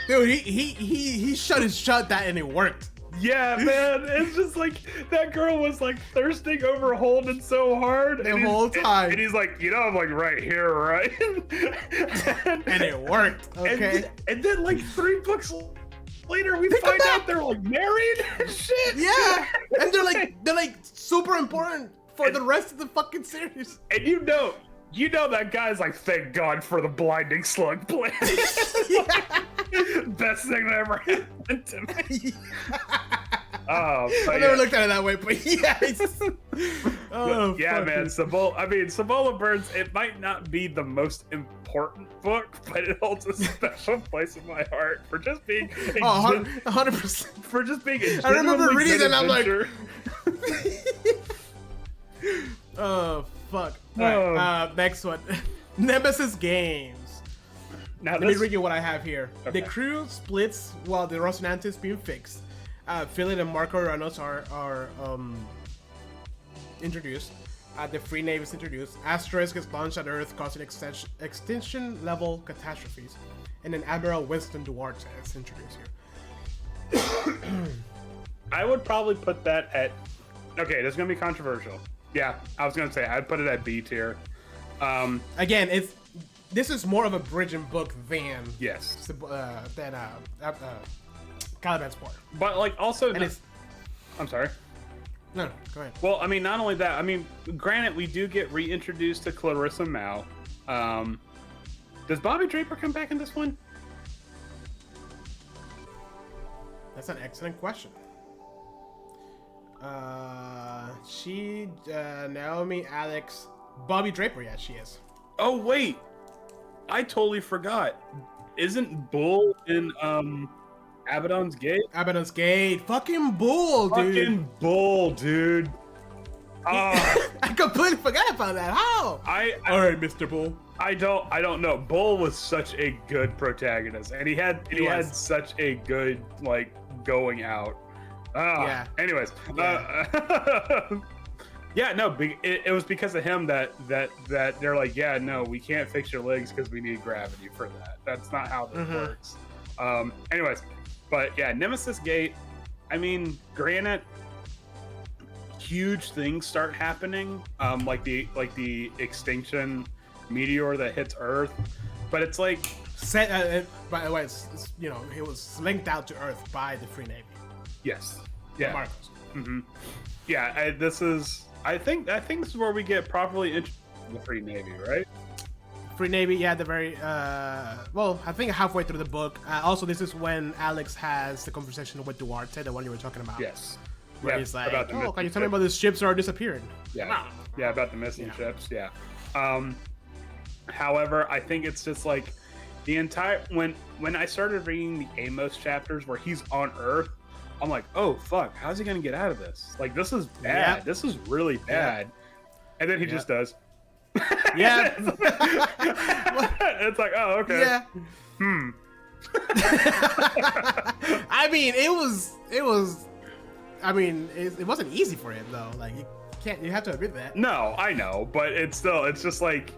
Dude, he shut his shot that and it worked. Yeah, man, it's just like that girl was like thirsting over Holden so hard the whole time, and he's like, you know, I'm like right here, right? and it worked. Okay, and then like 3 books later, we find out they're like married and shit. Yeah, and they're like super important for the rest of the fucking series. And you know that guy's like, thank God for the blinding slug plant. Best thing that ever happened to me. Oh, I never looked at it that way, but yes. Oh, yeah, man. Cibola Burns, it might not be the most important book, but it holds a special place in my heart for just being 100%. For just being a I remember reading good it and I'm adventure. like, oh, fuck. All right, next one. Nemesis Games. Now, let me read you what I have here. Okay. The crew splits while the Rocinante is being fixed. Philip and Marco Ranos are introduced. The Free Navy is introduced. Asterisk is launched at Earth, causing extinction-level catastrophes. And then Admiral Winston Duarte is introduced here. I would probably put that at... Okay, this is going to be controversial. Yeah, I was going to say, I'd put it at B tier. Again, this is more of a bridging book than... Yes. Caliban's Port. But, like, also... I'm sorry. No, go ahead. Well, I mean, not only that, I mean, granted, we do get reintroduced to Clarissa Mao. Does Bobby Draper come back in this one? That's an excellent question. Naomi, Alex, Bobby Draper, yeah, she is. Oh, wait. I totally forgot. Isn't Bull in, Abaddon's Gate? Abaddon's Gate. Fucking Bull, dude. Fucking Bull, dude. I completely forgot about that. How? All right, Mr. Bull. I don't know. Bull was such a good protagonist, and he had such a good like going out. Yeah. Anyways, Yeah. yeah, no, it was because of him that they're like, yeah, no, we can't fix your legs because we need gravity for that. That's not how this works. Anyways, but yeah, Nemesis Gate. I mean, granted, huge things start happening, like the extinction meteor that hits Earth, but it's like by the way, it's, you know, it was linked out to Earth by the Free Navy. yes, yeah, Marcos. Yeah. I think this is where we get properly into the Free Navy, right? Free Navy, yeah, the very well, I think halfway through the book. Also, this is when Alex has the conversation with Duarte, the one you were talking about. Yes. Where he's like, "Oh, can you tell me about these ships that are disappearing?" Yeah, yeah, about the missing ships. Yeah. However, I think it's just like the entire when I started reading the Amos chapters where he's on Earth, I'm like, oh fuck, how's he gonna get out of this? Like, this is bad. Yep. This is really bad. Yep. And then he just does. Yeah. It's like, oh, okay. Yeah. I mean, it was. I mean, it wasn't easy for him though. Like, you have to admit that. No, I know, but it's just like,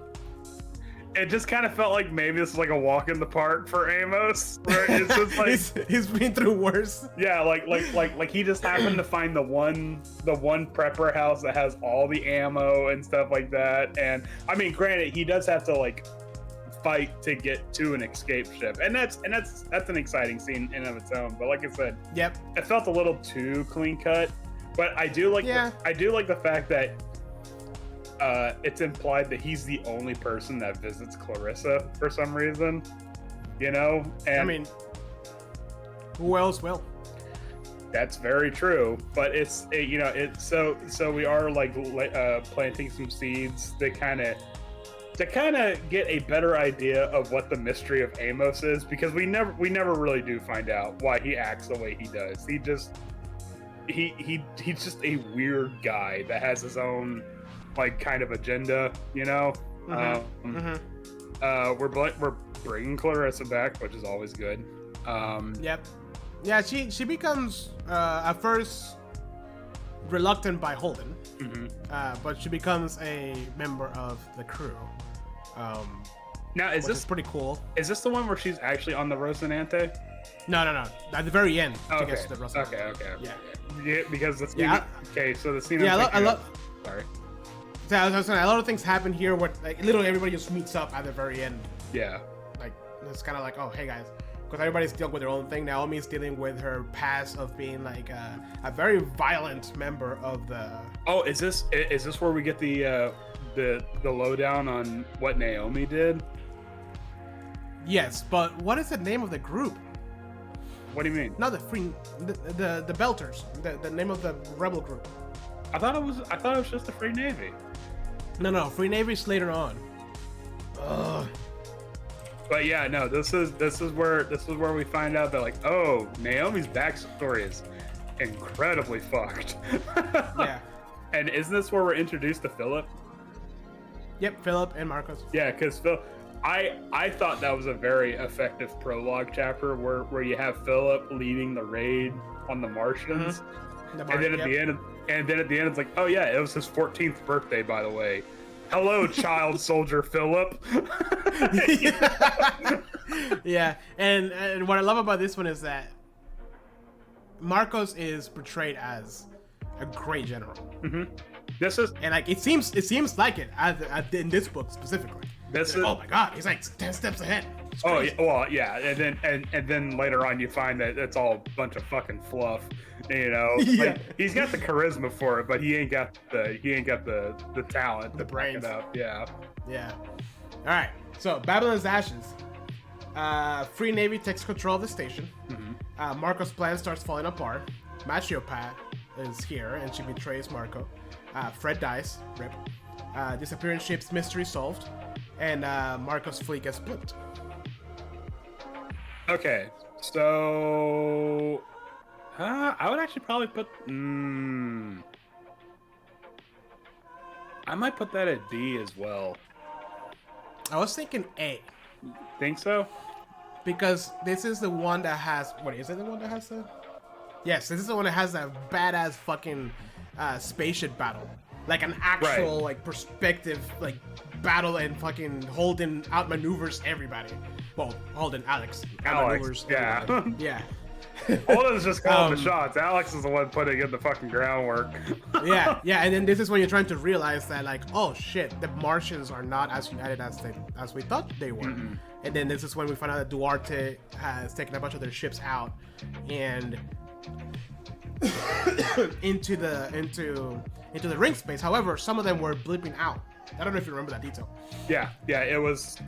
it just kind of felt like maybe this is like a walk in the park for Amos. Where it's just like he's been through worse. Yeah, like he just happened to find the one prepper house that has all the ammo and stuff like that. And I mean, granted, he does have to like fight to get to an escape ship, and that's an exciting scene in and of its own. But like I said, yep, it felt a little too clean cut. But I do like the fact that it's implied that he's the only person that visits Clarissa for some reason, you know. And I mean, who else will? That's very true, but it's so we are like planting some seeds to kind of get a better idea of what the mystery of Amos is, because we never really do find out why he acts the way he does. He's just a weird guy that has his own like kind of agenda, you know. We're bringing Clarissa back, which is always good. Yep. Yeah, she becomes at first reluctant by Holden, but she becomes a member of the crew. Now, is this pretty cool? Is this the one where she's actually on the Rocinante? No. At the very end, she gets to the Rocinante. Okay. Yeah, because the scene. Okay, so the scene. Yeah, I love. Sorry. So I was saying, a lot of things happen here where like literally everybody just meets up at the very end. Yeah. Like it's kind of like, oh hey guys, because everybody's dealing with their own thing. Naomi's dealing with her past of being like a very violent member of the. Oh, is this where we get the lowdown on what Naomi did? Yes, but what is the name of the group? What do you mean? No, the Belters. The name of the rebel group. I thought it was just the Free Navy. No, Free Navy's later on. Ugh. But yeah, no, this is where we find out that like, oh, Naomi's backstory is incredibly fucked. Yeah. And isn't this where we're introduced to Philip? Yep, Philip and Marcos. Yeah, because I thought that was a very effective prologue chapter where you have Philip leading the raid on the Martians, and then at the end, it's like, oh yeah, it was his 14th birthday, by the way. Hello, child soldier Philip. Yeah, and what I love about this one is that Marcos is portrayed as a great general. This is, and like it seems like it in this book specifically. Oh my god, he's like 10 steps ahead. Oh yeah, well yeah, and then later on you find that it's all a bunch of fucking fluff, you know. Yeah. Like, he's got the charisma for it, but he ain't got the talent, the brains. Up. Yeah. All right, so Babylon's Ashes. Free Navy takes control of the station. Marco's plan starts falling apart. Machiopat is here, and she betrays Marco. Fred dies. Rip. Disappearing ship's mystery solved. And Marco's fleet gets blipped. Okay, so I would actually probably put. I might put that at D as well. I was thinking A. Think so? Because this is the one that has. What is it? The one that has the? Yes, this is the one that has that badass fucking spaceship battle, like an actual like perspective like battle, and fucking Holden outmaneuvers everybody. Well, Holden, Alex outmaneuvers everybody. Yeah. Holden's just calling the shots. Alex is the one putting in the fucking groundwork. yeah, and then this is when you're trying to realize that, like, oh shit, the Martians are not as united as we thought they were. Mm-hmm. And then this is when we find out that Duarte has taken a bunch of their ships out and into the ring space. However, some of them were blipping out. I don't know if you remember that detail. Yeah, it was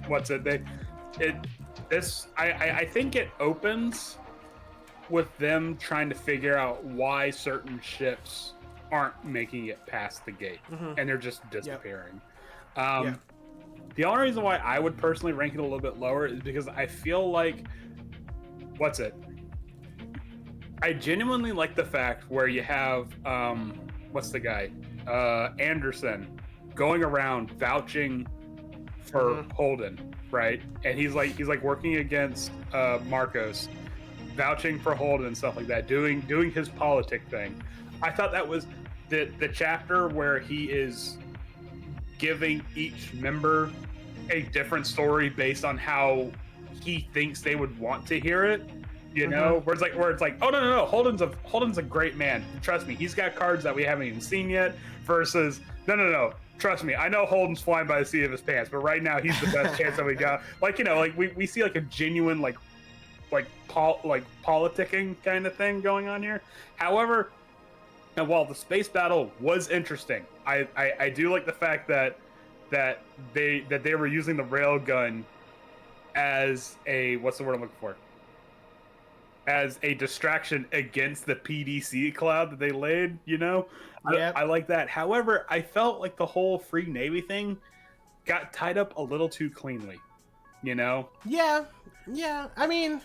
I think it opens with them trying to figure out why certain ships aren't making it past the gate, and they're just disappearing. Yep. The only reason why I would personally rank it a little bit lower is because I feel like I genuinely like the fact where you have what's the guy Anderson going around vouching for Holden, right? And he's like working against Marcos, vouching for Holden and stuff like that, doing his politic thing. I thought that was the chapter where he is giving each member a different story based on how he thinks they would want to hear it. You know, where it's like, oh no, Holden's a great man. Trust me, he's got cards that we haven't even seen yet. Versus, no, trust me, I know Holden's flying by the seat of his pants, but right now he's the best chance that we got. Like, you know, like we see like a genuine like politicking kind of thing going on here. However, and while the space battle was interesting, I do like the fact that they were using the railgun as a, what's the word I'm looking for? As a distraction against the PDC cloud that they laid, you know? Yep. I like that. However, I felt like the whole Free Navy thing got tied up a little too cleanly, you know? Yeah. I mean,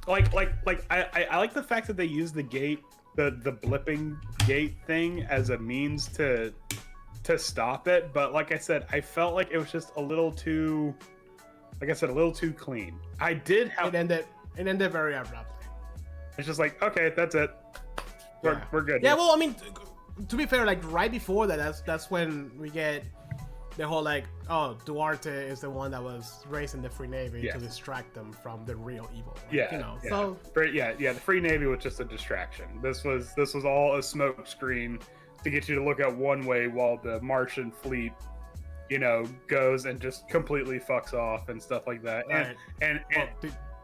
I like the fact that they used the gate, the blipping gate thing as a means to stop it, but like I said, I felt like it was just a little too, like I said, a little too clean. I did have it ended very abruptly. It's just like, okay, that's it. We're good. Yeah, well, I mean, to be fair, like right before that's when we get the whole like, oh, Duarte is the one that was raising the Free Navy to distract them from the real evil. Like, yeah, you know. Yeah. So the Free Navy was just a distraction. This was all a smoke screen to get you to look at one way while the Martian fleet, you know, goes and just completely fucks off and stuff like that. Right.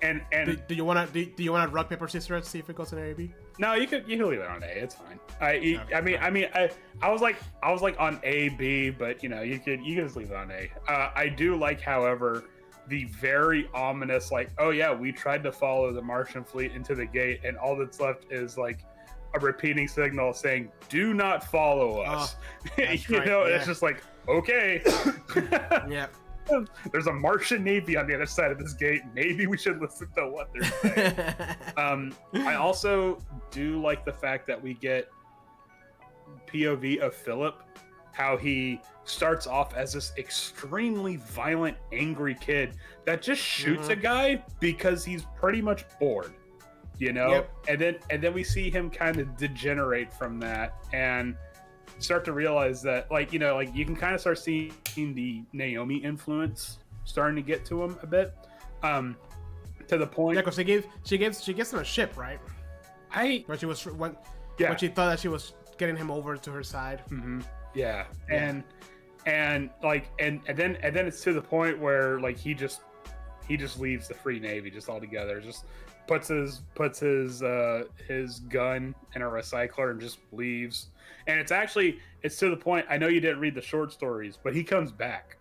And do you want to rock paper scissors see if it goes in A or B? No, you can leave it on A. It's fine. I was like on A, B, but you know, you can just leave it on A. I do like, however, the very ominous, like, oh yeah, we tried to follow the Martian fleet into the gate, and all that's left is like a repeating signal saying, "Do not follow us." You know, it's just like, okay. Yeah. There's a Martian Navy on the other side of this gate. Maybe we should listen to what they're saying. I also do like the fact that we get POV of Philip, how he starts off as this extremely violent, angry kid that just shoots a guy because he's pretty much bored, you know? Yep. And then we see him kind of degenerate from that and start to realize that, like, you know, like you can kind of start seeing the Naomi influence starting to get to him a bit, to the point. Yeah, because she gets him a ship, right? When she thought that she was getting him over to her side. Mm-hmm. Yeah, and then it's to the point where like he just leaves the Free Navy just altogether. Just puts his gun in a recycler and just leaves. And it's to the point, I know you didn't read the short stories, but he comes back.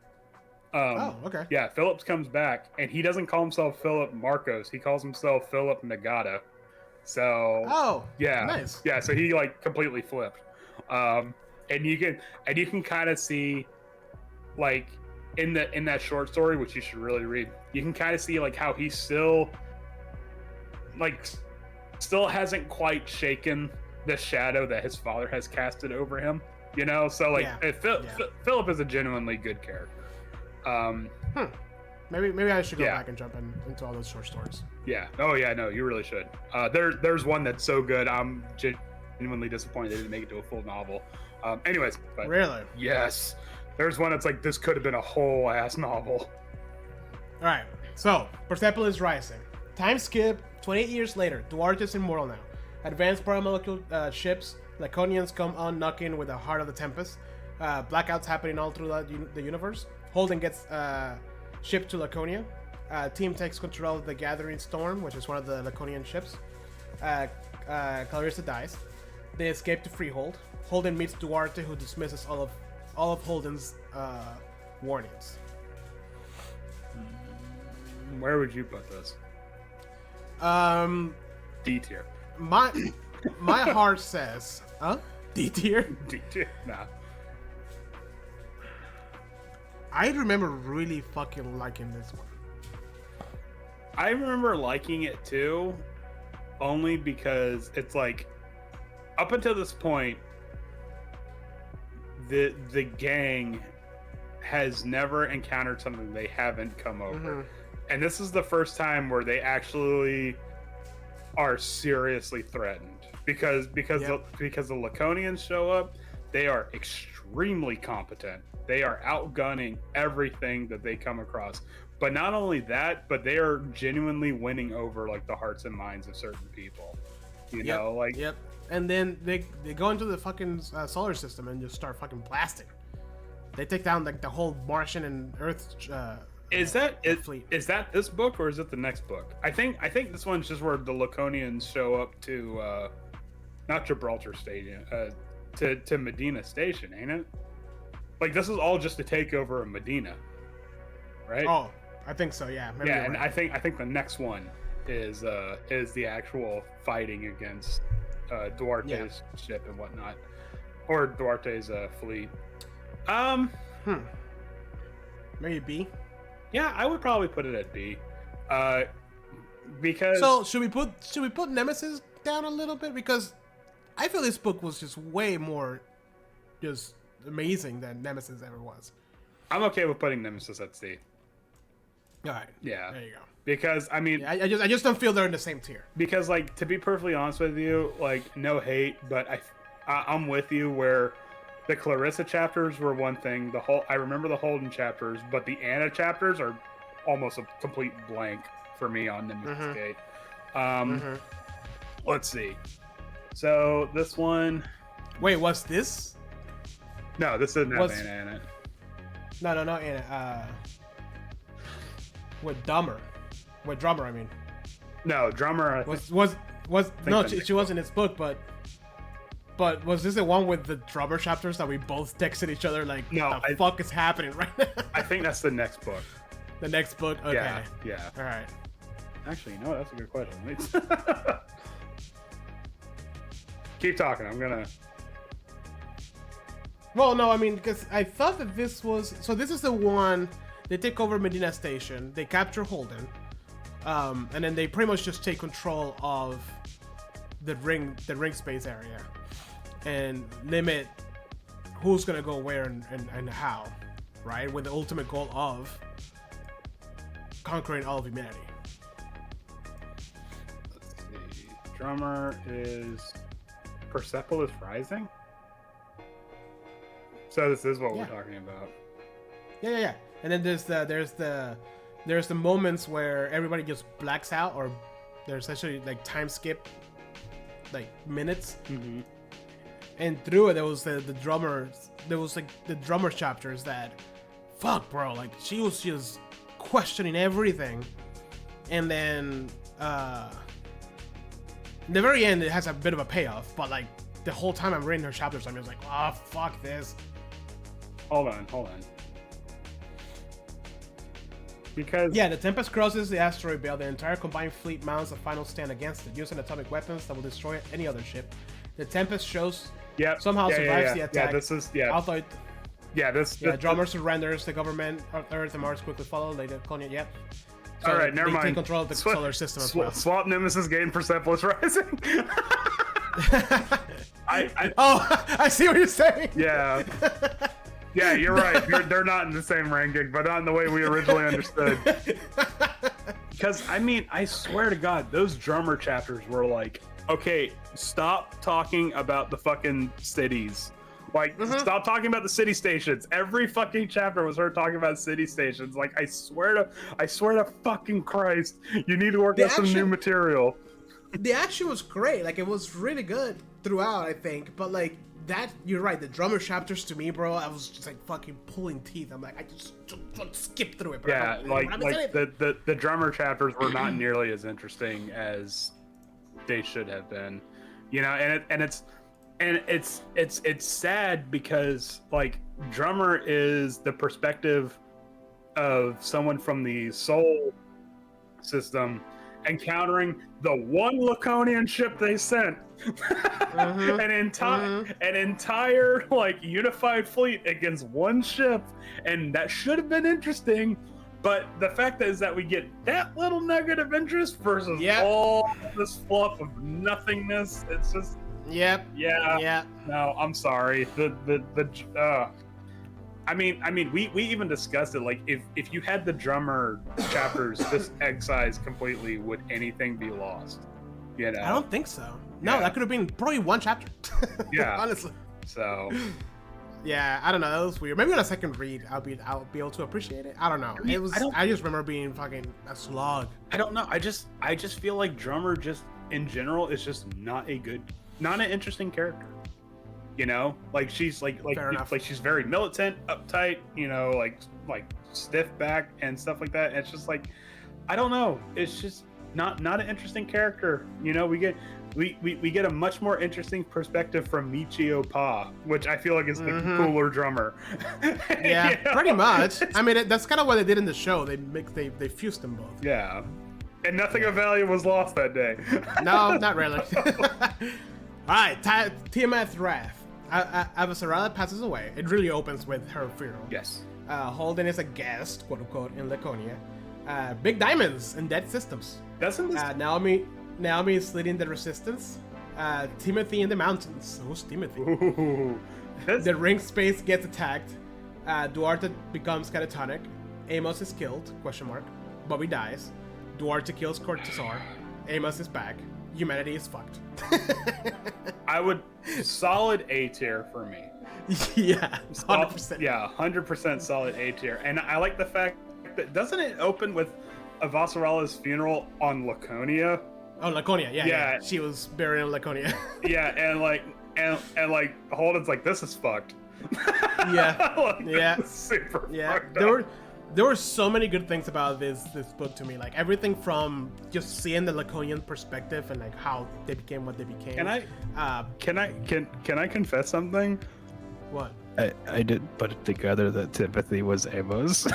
Okay. Yeah, Phillips comes back, and he doesn't call himself Philip Marcos. He calls himself Philip Nagata. So yeah, nice. Yeah, so he like completely flipped. And you can kind of see, like, in that short story, which you should really read, you can kind of see like how he still hasn't quite shaken the shadow that his father has casted over him, you know? So like Philip is a genuinely good character. Maybe I should go back and jump into all those short stories. Yeah. Oh yeah, no, you really should. There's one that's so good, I'm genuinely disappointed they didn't make it to a full novel. Anyways, but really? Yes. There's one that's like, this could have been a whole ass novel. Alright, so Persepolis Rising. Time skip 28 years later, Duarte's immortal now. Advanced paramolecule ships, Laconians come on knocking with the heart of the Tempest. Blackouts happening all through the universe. Holden gets shipped to Laconia. Team takes control of the Gathering Storm, which is one of the Laconian ships. Clarissa dies. They escape to Freehold. Holden meets Duarte, who dismisses all of Holden's warnings. Where would you put this? D tier. My heart says, D tier. D tier. Nah. I remember really fucking liking this one. I remember liking it too, only because it's like, up until this point, the gang has never encountered something they haven't come over. Mm-hmm. And this is the first time where they actually are seriously threatened because the Laconians show up. They are extremely competent. They are outgunning everything that they come across. But not only that, but they are genuinely winning over like the hearts and minds of certain people. You know, like And then they go into the fucking solar system and just start fucking blasting. They take down like the whole Martian and Earth. Is that fleet? Is that this book or is it the next book? I think this one's just where the Laconians show up to not Gibraltar Stadium, to Medina Station, ain't it? Like this is all just a takeover of Medina, right? Oh, I think so. Yeah. Maybe and right. I think the next one is the actual fighting against Duarte's ship and whatnot, or Duarte's fleet. Maybe B. Yeah, I would probably put it at B. Because so should we put Nemesis down a little bit, because I feel this book was just way more just amazing than Nemesis ever was. I'm okay with putting Nemesis at C. All right. Yeah. There you go. Because I mean, I just don't feel they're in the same tier. Because like, to be perfectly honest with you, like, no hate, but I'm with you where the Clarissa chapters were one thing. I remember the Holden chapters, but the Anna chapters are almost a complete blank for me on Nemesis Gate. Let's see. So this one. Wait, what's this? No, this doesn't have Anna in it. No, Anna. With Drummer, I mean. No, Drummer. She was in this book, but was this the one with the Drummer chapters that we both texted each other like, what the fuck is happening right now? I think that's the next book. The next book? Okay. Yeah. All right. Actually, you know what? That's a good question. Keep talking. I'm gonna. Well, no, I mean, because I thought that this was... So this is the one... They take over Medina Station. They capture Holden. And then they pretty much just take control of the ring space area. And limit who's going to go where and how. Right? With the ultimate goal of conquering all of humanity. Let's see. Drummer is... Persepolis Rising? So this is what we're talking about. Yeah. And then there's the moments where everybody just blacks out, or there's actually like time skip, like minutes. Mm-hmm. And through it, there was the drummer. There was like the drummer chapters that, fuck, bro, like she was just questioning everything, and then in the very end, it has a bit of a payoff. But like the whole time I'm reading her chapters, I'm just like, oh, fuck this. Hold on. Because the Tempest crosses the asteroid belt. The entire combined fleet mounts a final stand against it, using atomic weapons that will destroy any other ship. The Tempest somehow survives the attack. Although Drummer surrenders. The government of Earth and Mars quickly follow. They colonial. Yep. So all right, never mind. They take control of the solar system as well. Swap Nemesis Gate and Persepolis Rising. I see what you're saying. Yeah. Yeah, you're right. They're not in the same ranking, but not in the way we originally understood. Because, I mean, I swear to God, those Drummer chapters were like, okay, stop talking about the fucking cities. Like, stop talking about the city stations. Every fucking chapter was her talking about city stations. Like, I swear to fucking Christ, you need to work on some new material. The action was great. Like, it was really good throughout, I think. But like that, you're right. The drummer chapters to me, bro, I was just like fucking pulling teeth. I'm like, I just skip through it. Bro. Yeah, like the drummer chapters were not nearly as interesting as they should have been. You know, and it's sad because like drummer is the perspective of someone from the Soul system encountering the one Laconian ship they sent. an entire like unified fleet against one ship, and that should have been interesting, but the fact is that we get that little nugget of interest versus all this fluff of nothingness. It's just no, I'm sorry. I mean, we even discussed it. Like, if you had the drummer chapters just excised completely, would anything be lost? You know, I don't think so. No, that could have been probably one chapter. Yeah, honestly. So, yeah, I don't know. That was weird. Maybe on a second read, I'll be able to appreciate it. I don't know. It was. I just remember being fucking a slog. I don't know. I just feel like drummer just in general is just not an interesting character. You know, like she's like she's very militant, uptight, you know, like stiff back and stuff like that. And it's just like, I don't know. It's just not an interesting character. You know, we get a much more interesting perspective from Michio Pa, which I feel like is the cooler drummer. Yeah, you know? Pretty much. I mean, that's kind of what they did in the show. They fused them both. Yeah, and nothing of value was lost that day. No, not really. All right, Tiamat's Wrath. Avasarala passes away. It really opens with her funeral. Yes. Holden is a guest, quote unquote, in Laconia. Big diamonds in dead systems. Doesn't this... Naomi is leading the resistance. Timothy in the mountains. Who's Timothy? Ooh, the ring space gets attacked. Duarte becomes catatonic. Amos is killed, ? Bobby dies. Duarte kills Cortazar. Amos is back. Humanity is fucked. I would solid A tier for me. Yeah, 100%. Yeah, 100% solid A tier. And I like the fact that doesn't it open with Avasarala's funeral on Laconia? Oh, Laconia, yeah. She was buried in Laconia. Yeah, and Holden's like, this is fucked. Yeah, like, super fucked up. There were so many good things about this book to me, like everything from just seeing the Laconian perspective and like how they became what they became. Can I confess something? What? I didn't put it together that Timothy was Amos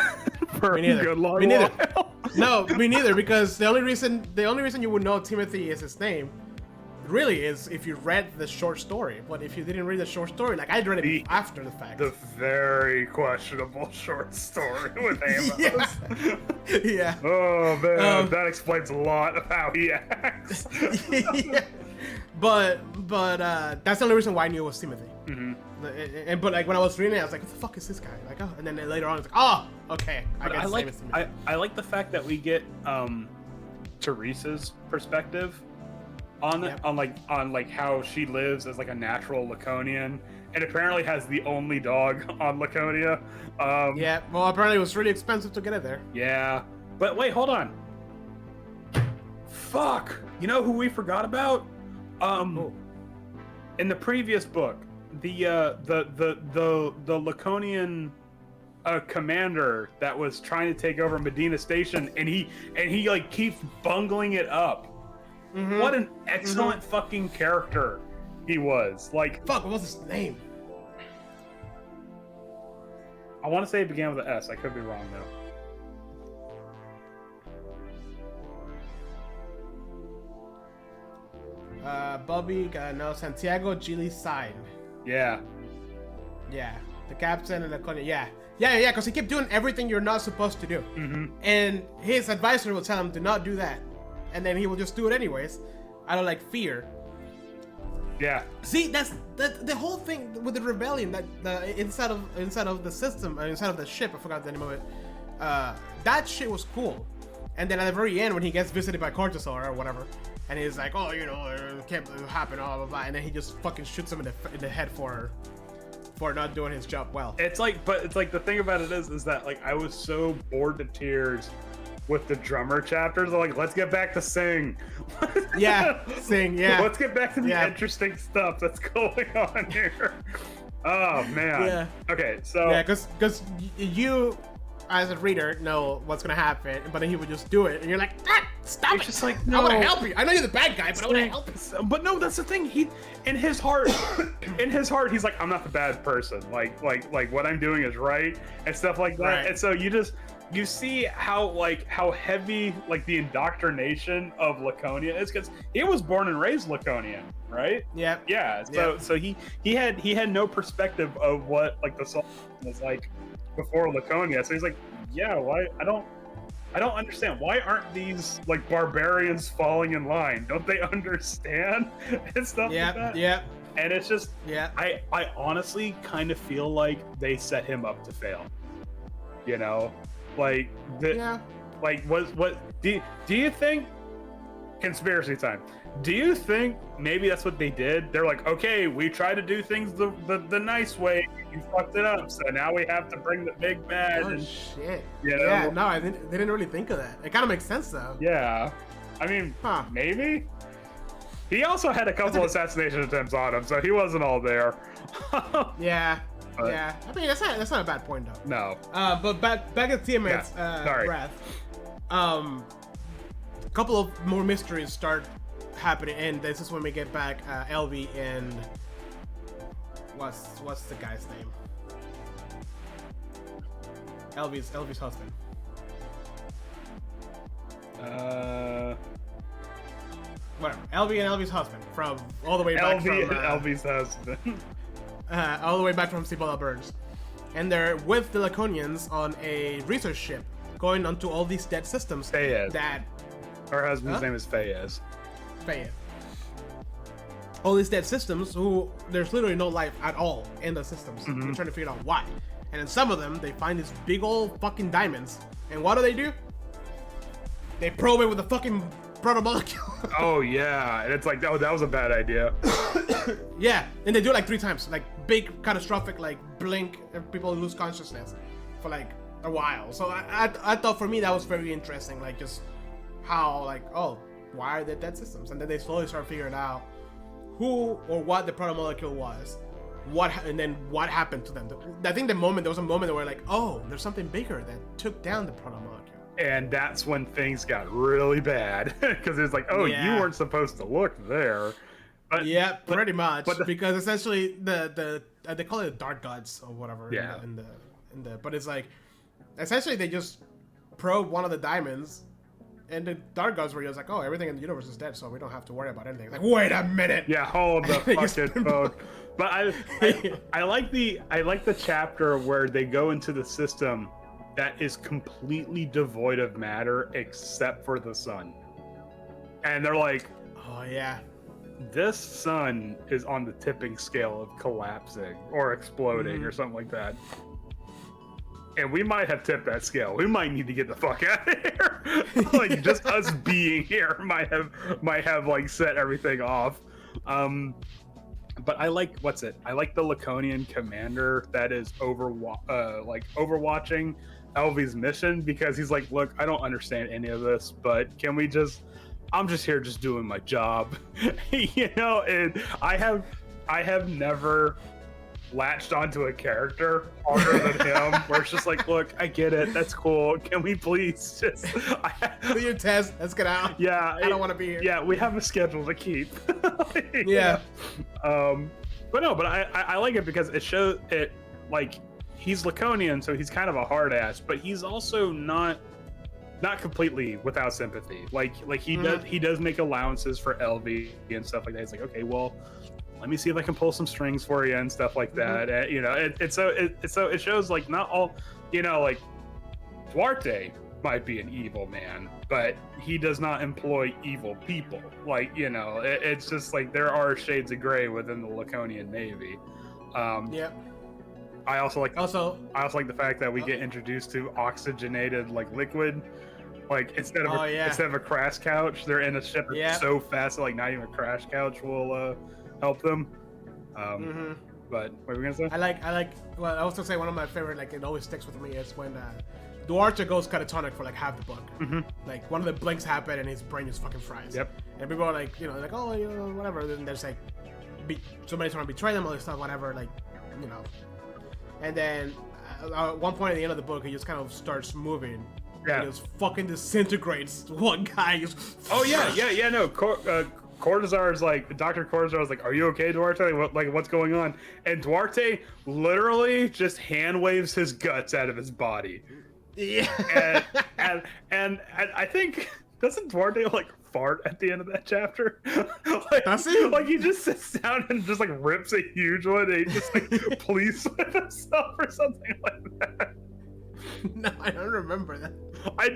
for me neither. a good long me neither. while. No, me neither. Because the only reason you would know Timothy is his name, really, is if you read the short story. But if you didn't read the short story, like I read it after the fact. The very questionable short story with Amos. Yeah. Oh man, that explains a lot of how he acts. Yeah. But that's the only reason why I knew it was Timothy. But like when I was reading it, I was like, "What the fuck is this guy?" Like, oh, and then later on, it's like, "Oh, okay." I like the fact that we get Teresa's perspective on how she lives as like a natural Laconian, and apparently has the only dog on Laconia. Yeah. Well, apparently it was really expensive to get it there. Yeah. But wait, hold on. Fuck. You know who we forgot about? In the previous book, the Laconian commander that was trying to take over Medina Station, and he like keeps bungling it up. What an excellent fucking character he was. Like, fuck, what was his name? I want to say it began with an S. I could be wrong though. Bobby, no, Santiago Gili Sign. Yeah. Yeah. The captain and the yeah, because he kept doing everything you're not supposed to do. And his advisor will tell him to not do that. And then he will just do it anyways, out of like fear. Yeah. See, that's the whole thing with the rebellion. That the inside of the system, inside of the ship. I forgot the name of it. That shit was cool. And then at the very end, when he gets visited by Cortazar or whatever, and he's like, "Oh, you know, it can't happen," blah blah blah, and then he just fucking shoots him in the head for for not doing his job well. It's like, but it's like the thing about it is that like I was so bored to tears with the drummer chapters. I'm like, let's get back to sing. Yeah, sing. Yeah, let's get back to the interesting stuff that's going on here. Oh man. Yeah. Okay, so yeah, because you, as a reader, know what's gonna happen, but then he would just do it, and you're like, stop it! Just like, I want to help you. I know you're the bad guy, but I want to help you. But no, that's the thing. He, in his heart, he's like, I'm not the bad person. Like what I'm doing is right and stuff like that. Right. And so you see how heavy like the indoctrination of Laconia is, because he was born and raised Laconian, right? Yeah. So he had no perspective of what like the soul was like before Laconia. So he's like, yeah, why I don't understand. Why aren't these like barbarians falling in line? Don't they understand and stuff like that? Yeah. And it's just, I honestly kind of feel like they set him up to fail. You know, like like what do you think? Conspiracy time. Do you think maybe that's what they did? They're like, okay, we try to do things the nice way. You fucked it up, so now we have to bring the big bad. Oh shit! You know? Yeah, no, they didn't really think of that. It kind of makes sense though. Yeah, I mean, maybe. He also had a couple assassination attempts on him, so he wasn't all there. Yeah. I mean, that's not a bad point though. No. But back at Tiamat's wrath. A couple of more mysteries start happening, and this is when we get back Elvi and what's the guy's name? Elvi's husband. Whatever. Elvi and Elvi's husband from all the way back from Elvi's husband. All the way back from Cibola Burns, and they're with the Laconians on a research ship going onto all these dead systems. Fayez. That her husband's name is Fayez. All these dead systems who there's literally no life at all in the systems. Mm-hmm. They're trying to figure out why. And in some of them, they find these big old fucking diamonds. And what do? They probe it with a fucking protomolecule. Oh yeah, and it's like, oh, that was a bad idea. Yeah, and they do it like 3 times, like big catastrophic, like blink, and people lose consciousness for like a while. So I thought for me that was very interesting, like just how like, oh, why are there dead systems? And then they slowly start figuring out who or what the protomolecule was, and then what happened to them. I think there was a moment where like, oh, there's something bigger that took down the protomolecule. And that's when things got really bad, because it's like, oh, you weren't supposed to look there. But, pretty much. Because essentially the they call it the dark gods or whatever. Yeah. In the but it's like essentially they just probe one of the diamonds, and the dark gods were just like, oh, everything in the universe is dead, so we don't have to worry about anything. Like, wait a minute. Yeah, hold the fucking phone. But I like the chapter where they go into the system that is completely devoid of matter except for the sun, and they're like, oh yeah, this sun is on the tipping scale of collapsing or exploding or something like that, and we might have tipped that scale. We might need to get the fuck out of here. Like just us being here might have like set everything off. But I like I like the Laconian commander that is overwatching Elvi's mission, because he's like, look, I don't understand any of this, but I'm just here just doing my job. You know, and I have never latched onto a character harder than him, where it's just like, look, I get it, that's cool, can we please just do your test, let's get out. Yeah, I don't want to be here. Yeah, we have a schedule to keep. Yeah. But I like it because it shows it, like, he's Laconian, so he's kind of a hard ass, but he's also not completely without sympathy. Like he does make allowances for Elvi and stuff like that. He's like, okay, well, let me see if I can pull some strings for you and stuff like that. You know, it shows like not all, you know, like Duarte might be an evil man, but he does not employ evil people. Like, you know, it's just like there are shades of gray within the Laconian Navy. I also like the fact that we get introduced to oxygenated like liquid. Like instead of a crash couch, they're in a ship that's so fast that like not even a crash couch will help them. But what were we gonna say? I like. Well, I was gonna say one of my favorite, like it always sticks with me, is when Duarte goes catatonic for like half the book. Like one of the blinks happen and his brain just fucking fries. Yep. And people are like, like, oh, whatever. Then there's like, somebody's trying to betray them, all this stuff, whatever. Like, And then at one point at the end of the book, he just kind of starts moving. Yeah. And he just fucking disintegrates one guy. Just, oh yeah. No. Cortazar is like, Dr. Cortazar is like, are you okay, Duarte? What's going on? And Duarte literally just hand waves his guts out of his body. Yeah. And I think, doesn't Duarte like fart at the end of that chapter? Does he? Like he just sits down and just like rips a huge one and he just like pleads with himself or something like that. No, I don't remember that. I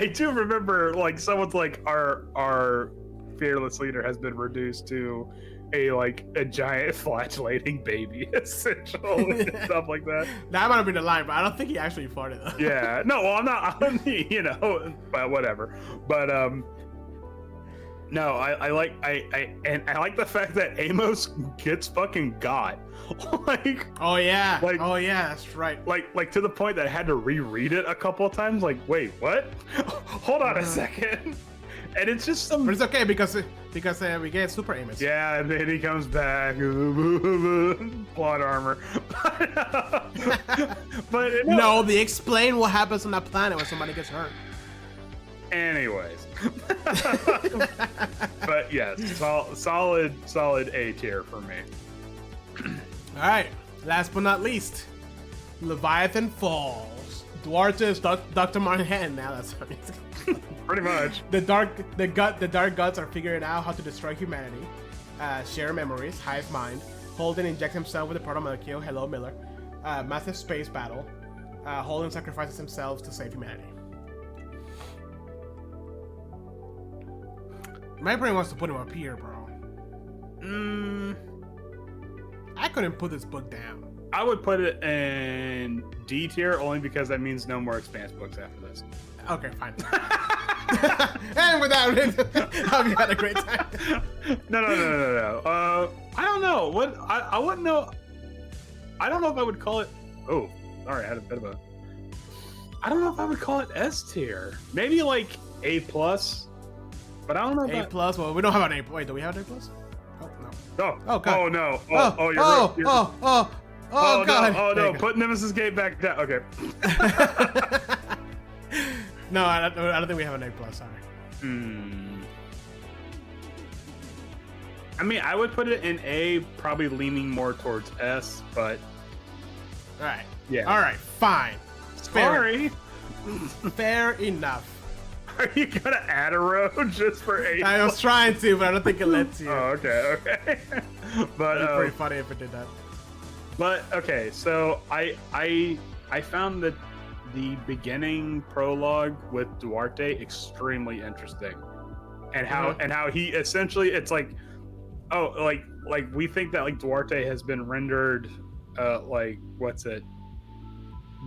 do remember like someone's like our fearless leader has been reduced to a giant flatulating baby, essentially, and stuff like that. That might have been the line, but I don't think he actually farted though. Yeah, no, well, I'm not, but whatever. But no, I like the fact that Amos gets fucking got. Like, oh yeah, that's right. Like to the point that I had to reread it a couple of times. Like, wait, what? Hold on a second. And it's just some. But it's okay because we get Super Amos. Yeah, and then he comes back. Plot armor. But no, they explain what happens on that planet when somebody gets hurt. Anyways. But yes, solid A tier for me. All right, last but not least, Leviathan Falls. Duarte is Dr. Manhattan now. That's funny. Pretty much. The dark guts are figuring out how to destroy humanity, share memories, hive mind. Holden injects himself with a protomolecule. Hello, Miller. Massive space battle. Holden sacrifices himself to save humanity. My brain wants to put him up here, bro. I couldn't put this book down. I would put it in D tier only because that means no more Expanse books after this. Okay, fine. And with that, hope you had a great time. No. I don't know. I wouldn't know. I don't know if I would call it. Oh, sorry, I had a bit of a. I don't know if I would call it S tier. Maybe like A plus. But I don't know. A plus. Well, we don't have an A. Wait, do we have an A plus? Oh no. Oh God. Oh no. Oh, God. Oh no. Put Nemesis Gate back down. Okay. No, I don't think we have an A plus. Sorry. I mean, I would put it in A, probably leaning more towards S, but. All right. Yeah. All right. Fine. Sorry. Fair enough. Are you gonna add a row just for A? I was trying to, but I don't think it lets you. Oh, okay. But it'd be pretty funny if it did that. But okay, so I found that the beginning prologue with Duarte extremely interesting, and how he essentially, it's like, like we think that like Duarte has been rendered like what's it,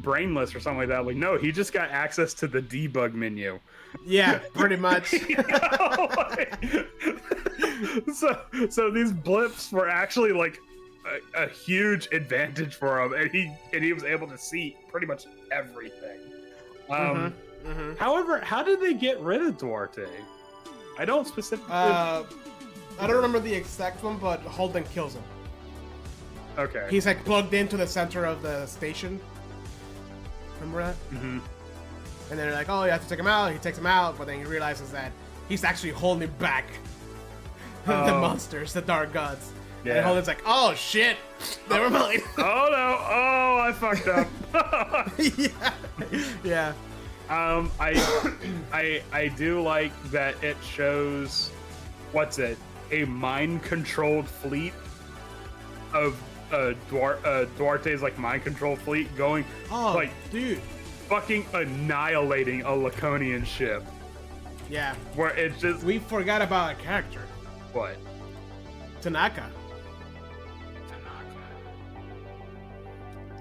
brainless or something like that. Like no, he just got access to the debug menu. Yeah, pretty much. So these blips were actually like a huge advantage for him, and he was able to see pretty much everything. However, how did they get rid of Duarte? I don't specifically. I don't remember the exact one, but Holden kills him. Okay. He's like plugged into the center of the station. Remember that? Mm-hmm. And they're like, "Oh, you have to take him out." He takes him out, but then he realizes that he's actually holding back the monsters, the dark gods. Yeah. And Holden's like, "Oh shit, never mind." Oh no! Oh, I fucked up. Yeah. I do like that it shows a mind-controlled fleet of Duarte's like mind-controlled fleet going dude, fucking annihilating a Laconian ship. Yeah. Where it's just, we forgot about a character. What? Tanaka.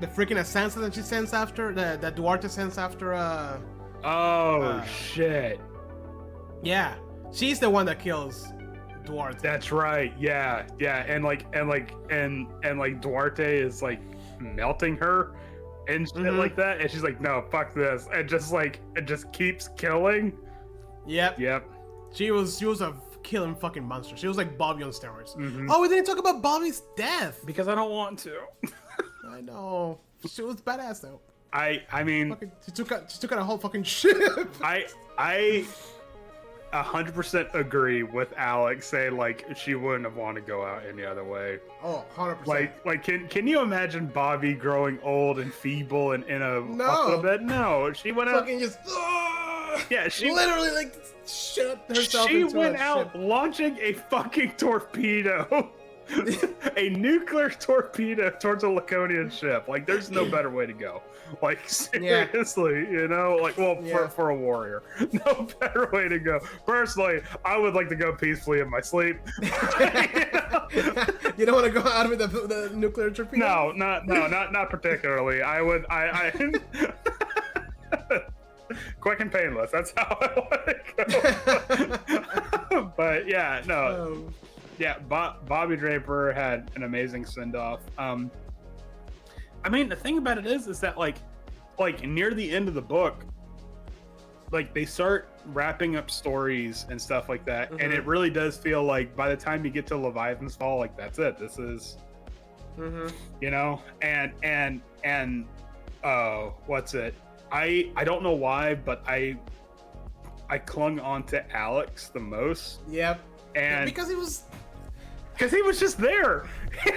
The freaking Expanse that she sends after, that Duarte sends after, shit. Yeah. She's the one that kills Duarte. That's right. Yeah, and Duarte is like melting her and shit like that, and she's like, no, fuck this, and just keeps killing. Yep. She was a killing fucking monster. She was like Bobby on steroids. Mm-hmm. Oh, we didn't talk about Bobby's death. Because I don't want to. I know. She was badass though. I mean, she took out a whole fucking ship. I 100% agree with Alex saying like she wouldn't have wanted to go out any other way. Oh, 100%. Like can you imagine Bobby growing old and feeble and in a hospital bed? No, she went out. Fucking just. Yeah, she literally like shut herself. She into went a out ship. launching a fucking torpedo. A nuclear torpedo towards a Laconian ship. Like, there's no better way to go. Like, seriously, you know? Like, for a warrior. No better way to go. Personally, I would like to go peacefully in my sleep. You don't want to go out with the nuclear torpedo? No, not particularly. I quick and painless. That's how I want to go. But yeah, no. Oh. Yeah, Bobby Draper had an amazing send-off. I mean, the thing about it is that like near the end of the book, like they start wrapping up stories and stuff like that, and it really does feel like by the time you get to Leviathan's Fall, like that's it. This is, you know, and what's it? I don't know why, but I clung on to Alex the most. Yep. And because he was just there. He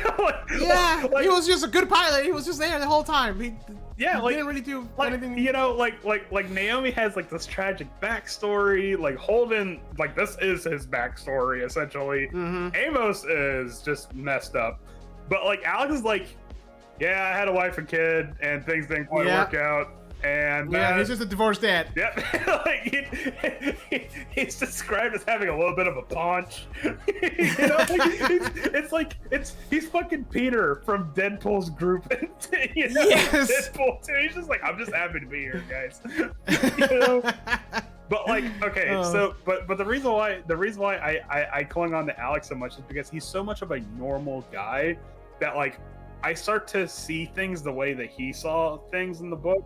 was just a good pilot. He was just there the whole time. He didn't really do anything. You know, like Naomi has like this tragic backstory. Like Holden, like this is his backstory essentially. Amos is just messed up, but like Alex is like, yeah, I had a wife and kid, and things didn't quite work out. And he's just a divorced dad. Yep. Like he's described as having a little bit of a paunch. You know, he's fucking Peter from Deadpool's group. You know, Deadpool too. He's just like, I'm just happy to be here, guys. You know? But like, okay, so but the reason why I clung on to Alex so much is because he's so much of a normal guy that like I start to see things the way that he saw things in the book.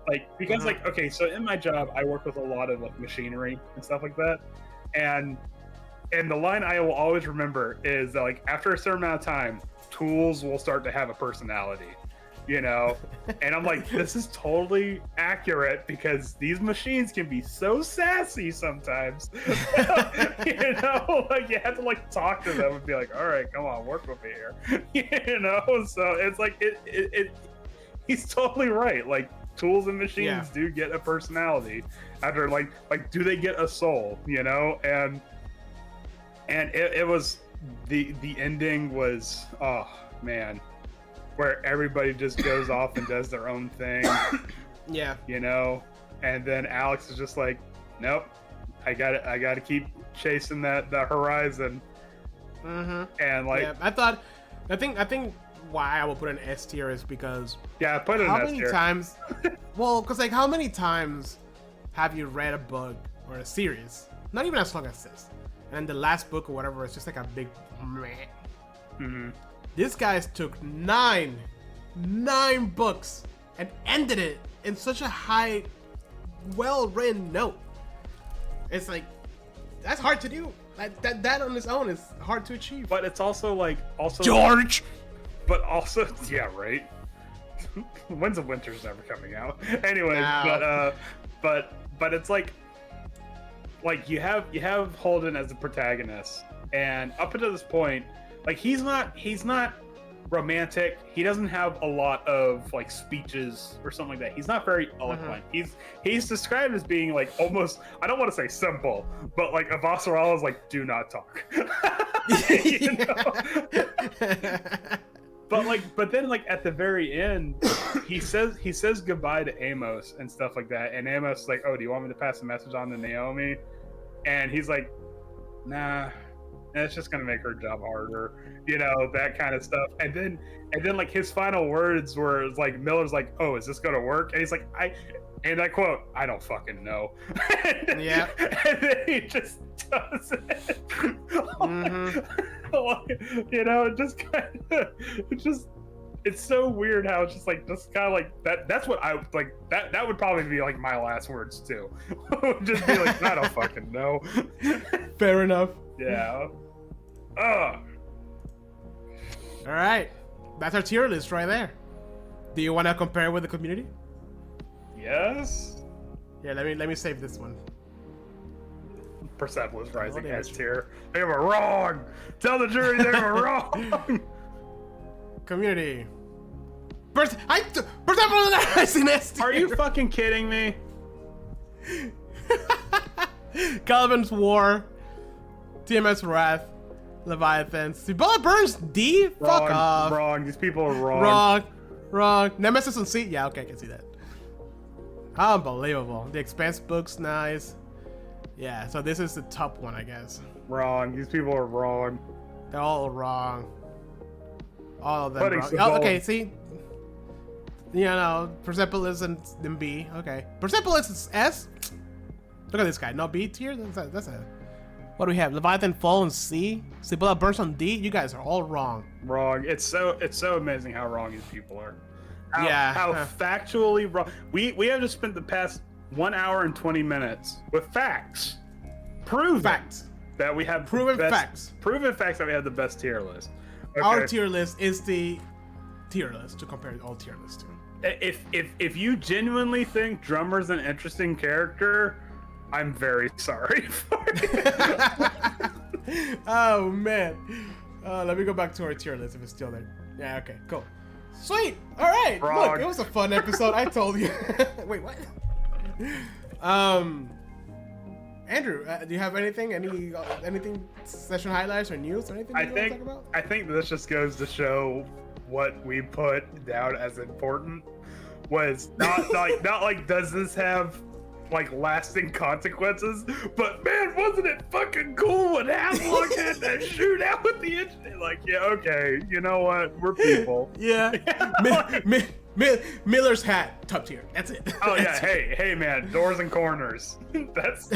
Like, because like, okay, so in my job, I work with a lot of like machinery and stuff like that. And the line I will always remember is that, like, after a certain amount of time, tools will start to have a personality, you know? And I'm like, this is totally accurate because these machines can be so sassy sometimes. You know, like you have to like talk to them and be like, all right, come on, work with me here. You know? So it's like, he's totally right. Like, tools and machines do get a personality after like do they get a soul, you know? And it was the ending was, oh man, where everybody just goes off and does their own thing. You know, and then Alex is just like, nope, I gotta keep chasing the horizon. And like I think why I will put an S tier is because put it how in many S tier. times because like how many times have you read a book or a series, not even as long as this, and the last book or whatever is just like a big meh. This guy took nine books and ended it in such a high, well-written note. It's like that's hard to do. That on its own is hard to achieve. But it's also George. But also, yeah, right. Winds of Winter's never coming out. Anyway, but it's like you have Holden as the protagonist, and up until this point, like he's not romantic. He doesn't have a lot of like speeches or something like that. He's not very eloquent. He's described as being like almost, I don't want to say simple, but like Avasarala is like, do not talk. You know? But then like at the very end, he says goodbye to Amos and stuff like that, and Amos is like, oh, do you want me to pass the message on to Naomi? And he's like, nah, it's just gonna make her job harder, you know, that kind of stuff. And then like his final words were like, Miller's like, oh, is this gonna work? And he's like, And I quote, "I don't fucking know." Yeah. And then he just does it. You know, it just kind of, it's so weird how it's just kind of like that. That's what I like. That would probably be like my last words too. Would just be like, "I don't fucking know." Fair enough. Yeah. All right, that's our tier list right there. Do you want to compare with the community? Yes. Yeah, let me save this one. Persepolis Rising S tier. They were wrong. Tell the jury they were wrong. Community. Persepolis Rising S tier. Are you fucking kidding me? Calvin's War, TMS Wrath, Leviathan. Cibola Burns D? Wrong, Fuck off. Wrong. These people are wrong. Wrong. Nemesis on C? Yeah, okay, I can see that. Unbelievable. The Expanse books, nice. Yeah, so this is the top one, I guess. Wrong. These people are wrong. They're all wrong. All of them Putting wrong. Cibola- Oh, okay, see? You know, Persepolis and then B. Okay. Persepolis is S? Look at this guy. No B tier? That's a... What do we have? Leviathan Fall on C? Cibola Burns on D? You guys are all wrong. Wrong. It's so amazing how wrong these people are. How factually wrong. We have just spent the past 1 hour and 20 minutes with facts. Proven Facts. that we have Proven best, facts. Proven facts that we have the best tier list. Okay. Our tier list is the tier list to compare all tier lists to. If you genuinely think Drummer's an interesting character, I'm very sorry for it. Oh man. Let me go back to our tier list if it's still there. Yeah, okay, cool. Sweet. All right. Wrong. Look, it was a fun episode. I told you. Wait, what? Andrew, do you have anything? Anything? Session highlights or news or anything? You want to talk about? I think this just goes to show what we put down as important was not like does this have like lasting consequences, but man, wasn't it fucking cool when Havelock had that shootout with the engine? Like, yeah, okay, you know what, we're people. Yeah. Miller's hat, top tier. That's it. Oh yeah, hey man, doors and corners. That's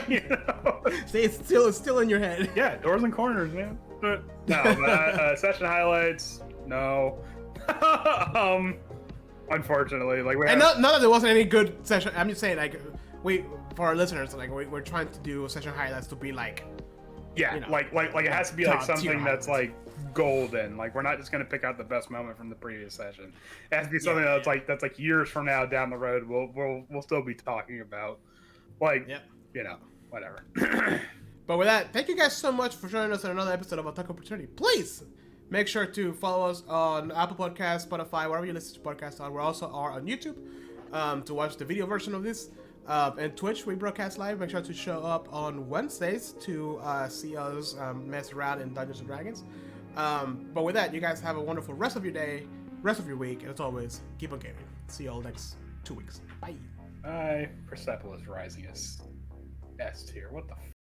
you know. See, it's still in your head. Yeah, doors and corners, man. No, but, session highlights, no. Unfortunately, like not that there wasn't any good session. I'm just saying, like, for our listeners, like we're trying to do session highlights to be like, yeah, you know, like it has to be like something that's highlights. like golden. Like we're not just gonna pick out the best moment from the previous session. It has to be something that's like years from now down the road we'll still be talking about. Like, you know, whatever. But with that, thank you guys so much for joining us on another episode of Attack Opportunity. Please make sure to follow us on Apple Podcasts, Spotify, wherever you listen to podcasts on. We also are on YouTube to watch the video version of this. And Twitch, we broadcast live. Make sure to show up on Wednesdays to see us mess around in Dungeons & Dragons. But with that, you guys have a wonderful rest of your day, rest of your week, and as always, keep on gaming. See you all next 2 weeks. Bye. Bye. Persepolis Rising is S tier. What the